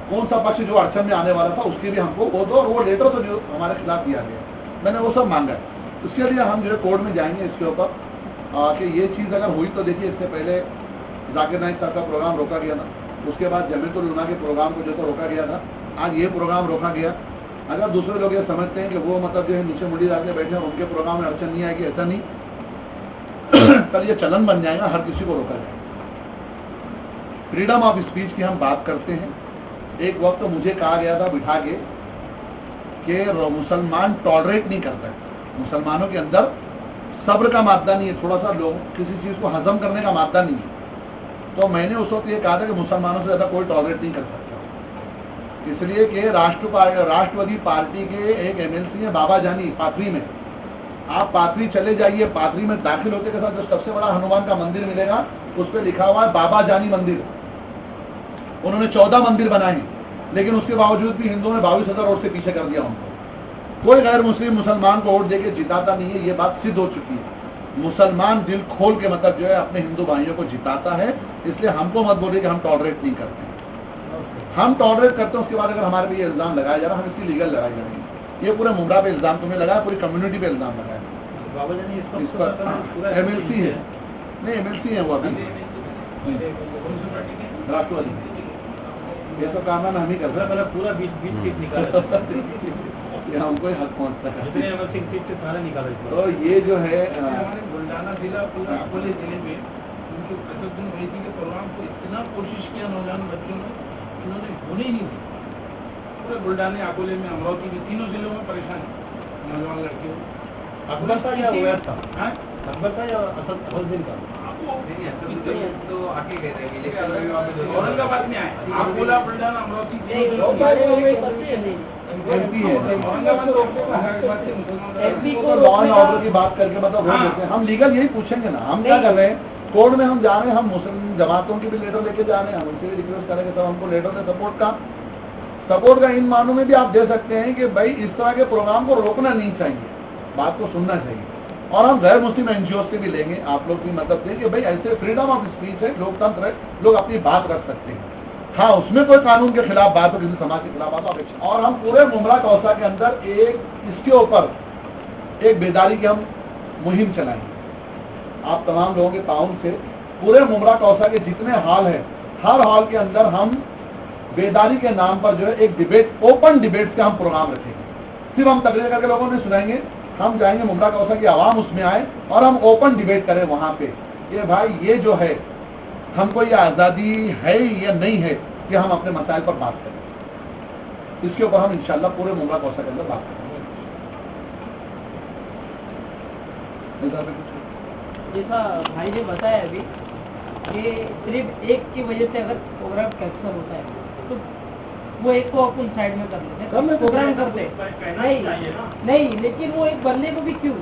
कौन सा पक्ष जो अड़चन में आने वाला था, उसकी भी हमको वो दो। और वो लेटर तो जो हमारे खिलाफ दिया गया, मैंने वो सब मांगा है। उसके लिए हम जो है कोर्ट में जाएंगे इसके ऊपर कि ये चीज़ अगर हुई तो देखिए, इससे पहले जाकिर नाइक साहब का प्रोग्राम रोका गया था, उसके बाद जमीयतुल उलमा के प्रोग्राम को जो तो रोका गया था, आज ये प्रोग्राम रोका गया। अगर दूसरे लोग ये समझते हैं कि वो मतलब जो है नीचे मुड़ी डाल के बैठे हैं, उनके प्रोग्राम में अड़चन नहीं आएगी, ऐसा नहीं। कल ये चलन बन जाएगा, हर किसी को रोका जाएगा। फ्रीडम ऑफ स्पीच की हम बात करते हैं। एक वक्त तो मुझे कहा गया था बिठा के कि मुसलमान टॉलरेट नहीं करता है, मुसलमानों के अंदर सब्र का मादा नहीं है, थोड़ा सा लोग किसी चीज़ को हजम करने का मादा नहीं है। तो मैंने उस वक्त ये कहा था कि मुसलमानों से ज़्यादा कोई टॉलरेट नहीं कर सकता। इसलिए कि राष्ट्रवादी पार्टी के एक एमएलसी है बाबा जानी पाथरी में। आप पाथरी चले जाइए, पाथरी में दाखिल होते के साथ जो सबसे बड़ा हनुमान का मंदिर मिलेगा उस पर लिखा हुआ है बाबा जानी मंदिर। उन्होंने 14 मंदिर बनाए, लेकिन उसके बावजूद भी हिंदुओं ने 22,000 वोट से पीछे कर दिया उनको। कोई गैर मुस्लिम मुसलमान को वोट देके जिताता नहीं है, ये बात सिद्ध हो चुकी है। मुसलमान दिल खोल के मतलब जो है अपने हिंदू भाइयों को जिताता है। इसलिए हमको मत बोलिए कि हम टॉलरेट नहीं करते हैं। हम टॉलरेट करते हैं, उसके बाद अगर हमारे पे ये इल्जाम लगाया जा रहा है, हम इसकी लीगल लड़ाई लड़ेंगे। ये पूरे मुमरा पे इल्जाम तुम्हें लगा, पूरी कम्युनिटी पे इल्जाम लगा है। बाबा जानी इस पर एमएलसी है, नहीं एमएलसी है वो अभी राष्ट्रवादी। ये तो काम हम ही कर रहे हैं, मतलब पूरा बीच सीट निकाला ये हमको ही हक पहुँचता है। जितने एमएलसी सीट से सारे निकाला। तो ये जो है हमारे बुल्डाना जिला पूरा अकोले जिले में उनके असदुद्दीन ओवैसी के प्रोग्राम को इतना कोशिश किया नौजवान बच्चों ने, उन्होंने होने ही नहीं दी। पूरे बुल्डाने, अकोले में, अमरावती में, तीनों जिलों में परेशान नौजवान लड़कियों। अकबर था या ओवैस था? अकबर था या असदुद्दीन का? तो आके गए थे औरंगाबाद में आए, Akola, Buldhana, Amravati law and order की बात करके मतलब वोट देते हैं। हम लीगल यही पूछेंगे ना, हम क्या कर रहे हैं, कोर्ट में हम जा रहे हैं, हम मुस्लिम जमातों की भी लेटर लेके जा रहे हैं, हम उनसे भी रिक्वेस्ट करेंगे तब हमको लेटर दे सपोर्ट का इन मानों में भी आप दे सकते हैं कि भाई इस तरह के प्रोग्राम को रोकना नहीं चाहिए, बात को सुनना चाहिए। और हम गैर मुस्लिम एनजीओ से भी लेंगे, आप लोग भी मतलब दें कि भाई ऐसे फ्रीडम ऑफ स्पीच है, लोकतंत्र है, लोग अपनी बात रख सकते हैं। हाँ, उसमें कोई कानून के खिलाफ बात हो, किसी समाज के खिलाफ बात हो, अपेक्षा। और हम पूरे मुमरा कौसा के अंदर इसके ऊपर एक बेदारी की हम मुहिम चलाएंगे। आप तमाम लोगों के ताउन से पूरे मुमरा कौसा के जितने हॉल है, हर हॉल के अंदर हम बेदारी के नाम पर जो है एक डिबेट, ओपन डिबेट का हम प्रोग्राम रखेंगे। सिर्फ हम तकरीर करके लोगों ने सुनाएंगे, हम जाएंगे मुमरा कौसा की आवाम उसमें आए और हम ओपन डिबेट करें वहां पे। ये भाई ये जो है, हमको ये आज़ादी है या नहीं है कि हम अपने मसाइल पर बात करें। इसके ऊपर हम इंशाल्लाह पूरे मुमरा कौसा के अंदर बात करेंगे। जैसा भाई ने बताया अभी कि सिर्फ एक की वजह से अगर प्रोग्राम कैंसिल होता है तो वो एक को अपन साइड में कर लेते हैं, प्रोग्राम करते नहीं, लेकिन वो एक बंदे को भी क्यों,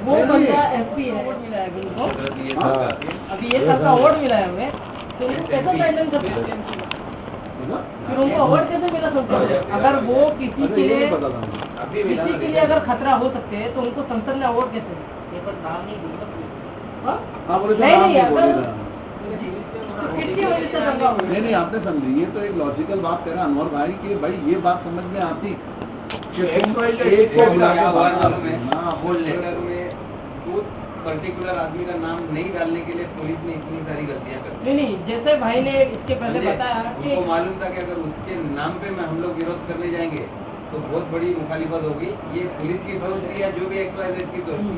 वो बंदा एसपी है, अवॉर्ड मिला है उनको, अभी ये साल का अवॉर्ड मिला है हमें, तो उनको कैसे साइडलाइन करते हैं, फिर उनको अवॉर्ड कैसे मिला सकता है? अगर वो किसी के लिए अगर खतरा हो सकते हैं तो उनको संसद ने अवॉर्ड कैसे दिया? ये पर नाम नहीं बोल सकते। नहीं, आपने समझी, ये तो एक लॉजिकल बात कह रहा अनवर भाई कि भाई ये बात समझ में आती कि एक को बुला के पर्टिकुलर आदमी का नाम नहीं डालने के लिए पुलिस ने इतनी सारी गलतियां कर दी। नहीं, जैसे भाई ने इसके पहले बताया कि उनको मालूम था कि अगर उसके नाम पे हम लोग विरोध करने जाएंगे तो बहुत बड़ी मुखालिफत होगी। ये पुलिस की दोस्ती या जो भी एक्सवाइजेड की दोस्ती,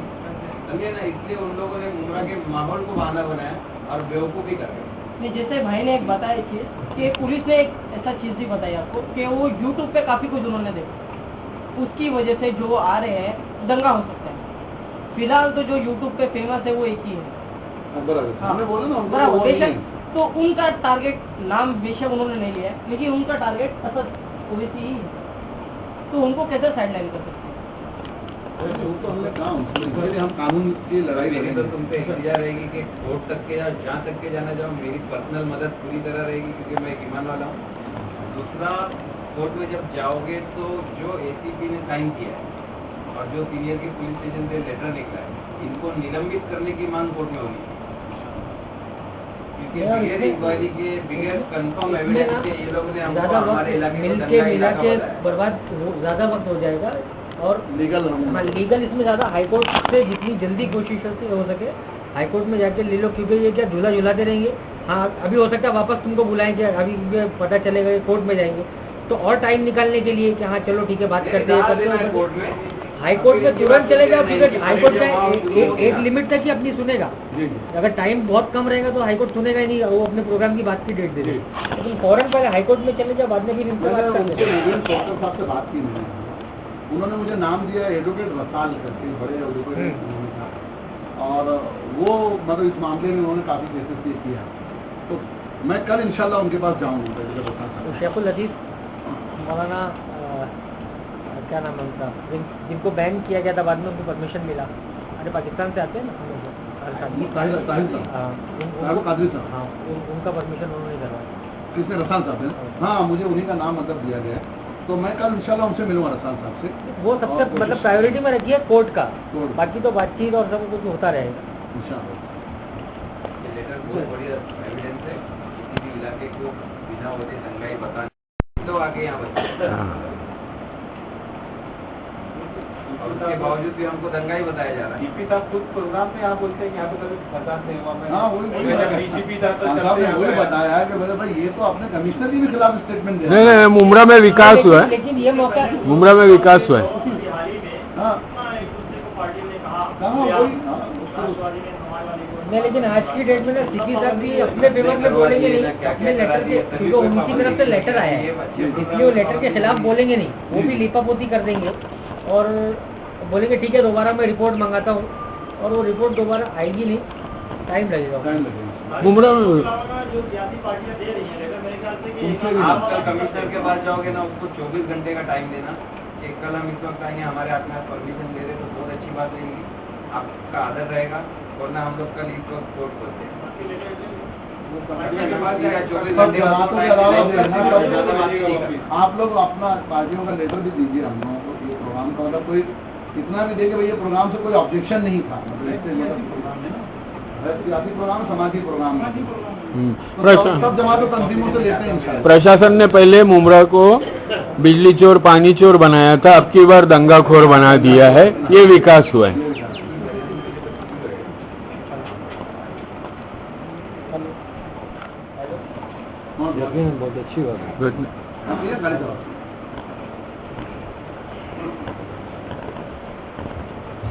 समझे ना, इसलिए उन लोगों ने मुमरा के माहौल को बहाना बनाया और बेवकूफ़ी कर दी। नहीं, जैसे भाई ने एक बताया चीज कि पुलिस ने एक ऐसा चीज भी बताई आपको कि वो यूट्यूब पे काफी कुछ उन्होंने देखा, उसकी वजह से जो आ रहे हैं दंगा हो सकता है। फिलहाल तो जो यूट्यूब पे फेमस है वो एक ही है, तो उनका टारगेट नाम बेशक उन्होंने नहीं लिया, लेकिन उनका टारगेट असद ओवैसी ही है, तो उनको कैसे साइडलाइन कर सकते हैं? तो हमने कहा हम कानून की लड़ाई मेरी तो तुमसे इख्तियार रहेगी कि कोर्ट तक के या जहाँ तक के जाना चाहो, मेरी पर्सनल मदद पूरी तरह रहेगी क्योंकि मैं एक ईमान वाला हूँ। दूसरा, कोर्ट में जब जाओगे तो जो एसीपी ने साइन किया है और जो सीनियर के पुलिस स्टेशन से लेटर निकला है, इनको निलंबित करने की मांग कोर्ट में होगी, क्योंकि बगैर इंक्वायरी के, बगैर कंफर्म एविडेंस के ये लोगों ने हमको हमारे इलाके में बर्बाद ज्यादा वक्त हो जाएगा और लीगल इसमें ज्यादा हाईकोर्ट से जितनी जल्दी कोशिश हो सके हाईकोर्ट में जाके ले लो, क्योंकि ये क्या झूला झुलाते रहेंगे। हाँ, अभी हो सकता है वापस तुमको बुलाएंगे, अभी पता चलेगा कोर्ट में जाएंगे तो और टाइम निकालने के लिए कि हाँ चलो ठीक है बात करते हैं, कोर्ट में हाईकोर्ट में तुरंत चलेगा, क्योंकि हाईकोर्ट का एक लिमिट तक ही अपनी सुनेगा। अगर टाइम बहुत कम रहेगा तो हाईकोर्ट सुनेगा ही नहीं, वो अपने प्रोग्राम की बात की डेट दे देगा। लेकिन फौरन पहले हाईकोर्ट में चले जाओ, बाद में फिर इनसे बात करते हैं। साहब से बात की मैंने, उन्होंने मुझे नाम दिया एडवोकेट रसाल करके, बड़े एडवोकेट था, और वो मतलब इस मामले में उन्होंने काफ़ी केसेस किया। तो मैं कल इंशाल्लाह उनके पास जाऊँगा। शेखुल लतीफ़ मौलाना क्या नाम है उनका, जिनको बैन किया गया था, बाद में उनको परमिशन मिला, अरे पाकिस्तान से आते हैं ना हम लोग हर साल। हाँ, उनका परमिशन उन्होंने करवाया। किसने? रसान साहब है। हाँ, मुझे उन्हीं का नाम मतलब दिया गया है, तो मैं कल इंशाल्लाह उनसे मिलूंगा, रसान साहब से। वो सबसे मतलब प्रायोरिटी में रखी है कोर्ट का, कोर्ट। बाकी तो बातचीत और सब कुछ होता रहेगा इंशाल्लाह। लेटर बहुत बड़ी एविडेंस है, किसी भी इलाके को बिना वजह दंगाई बताने तो आगे यहाँ बताए, और उसके बावजूद भी हमको दंगाई बताया जा रहा है। डीपी साहब खुद प्रोग्राम में यहाँ बोलते हैं कि यहाँ पे कभी फसाद नहीं हुआ। हाँ, वही बताया है कि मेरे भाई ये तो अपने कमिश्नर के भी खिलाफ स्टेटमेंट दे। नहीं नहीं, मुमरा में विकास हुआ है, लेकिन ये मौका मुमरा में विकास हुआ है। हाँ, नहीं, लेकिन आज की डेट में ना सिटी साहब भी अपने फेवर में बोलेंगे नहीं, अपने लेटर के, क्योंकि उनकी तरफ से लेटर आया है, इसलिए वो लेटर के खिलाफ बोलेंगे नहीं, वो भी लीपापोती कर देंगे और बोलेंगे ठीक है दोबारा मैं रिपोर्ट मंगाता हूँ, और वो रिपोर्ट दोबारा आएगी नहीं, टाइम लगेगा। मुमरा में आप कल कमिश्नर के पास जाओगे ना, उसको 24 घंटे का टाइम देना कि कल हम इस वक्त आएंगे, हमारे हाथ में परमिशन दे रहे तो बहुत अच्छी बात रहेगी, आपका आदर रहेगा, वरना हम लोग कल इसको कोर्ट करते हैं। आप लोग अपना पार्टियों का लेटर भी दीजिए हम लोगों को, ये प्रोग्राम का मतलब कोई इतना भी देखे भाई ये प्रोग्राम से कोई ऑब्जेक्शन नहीं था, मतलब सियासी प्रोग्राम, समाजी प्रोग्राम, सब जमातों तंजीमों से लेते हैं इंशाल्लाह। प्रशासन ने पहले मुमरा को बिजली चोर पानी चोर बनाया था, अब की बार दंगाखोर बना दिया है, ये विकास हुआ है। बहुत अच्छी बात है।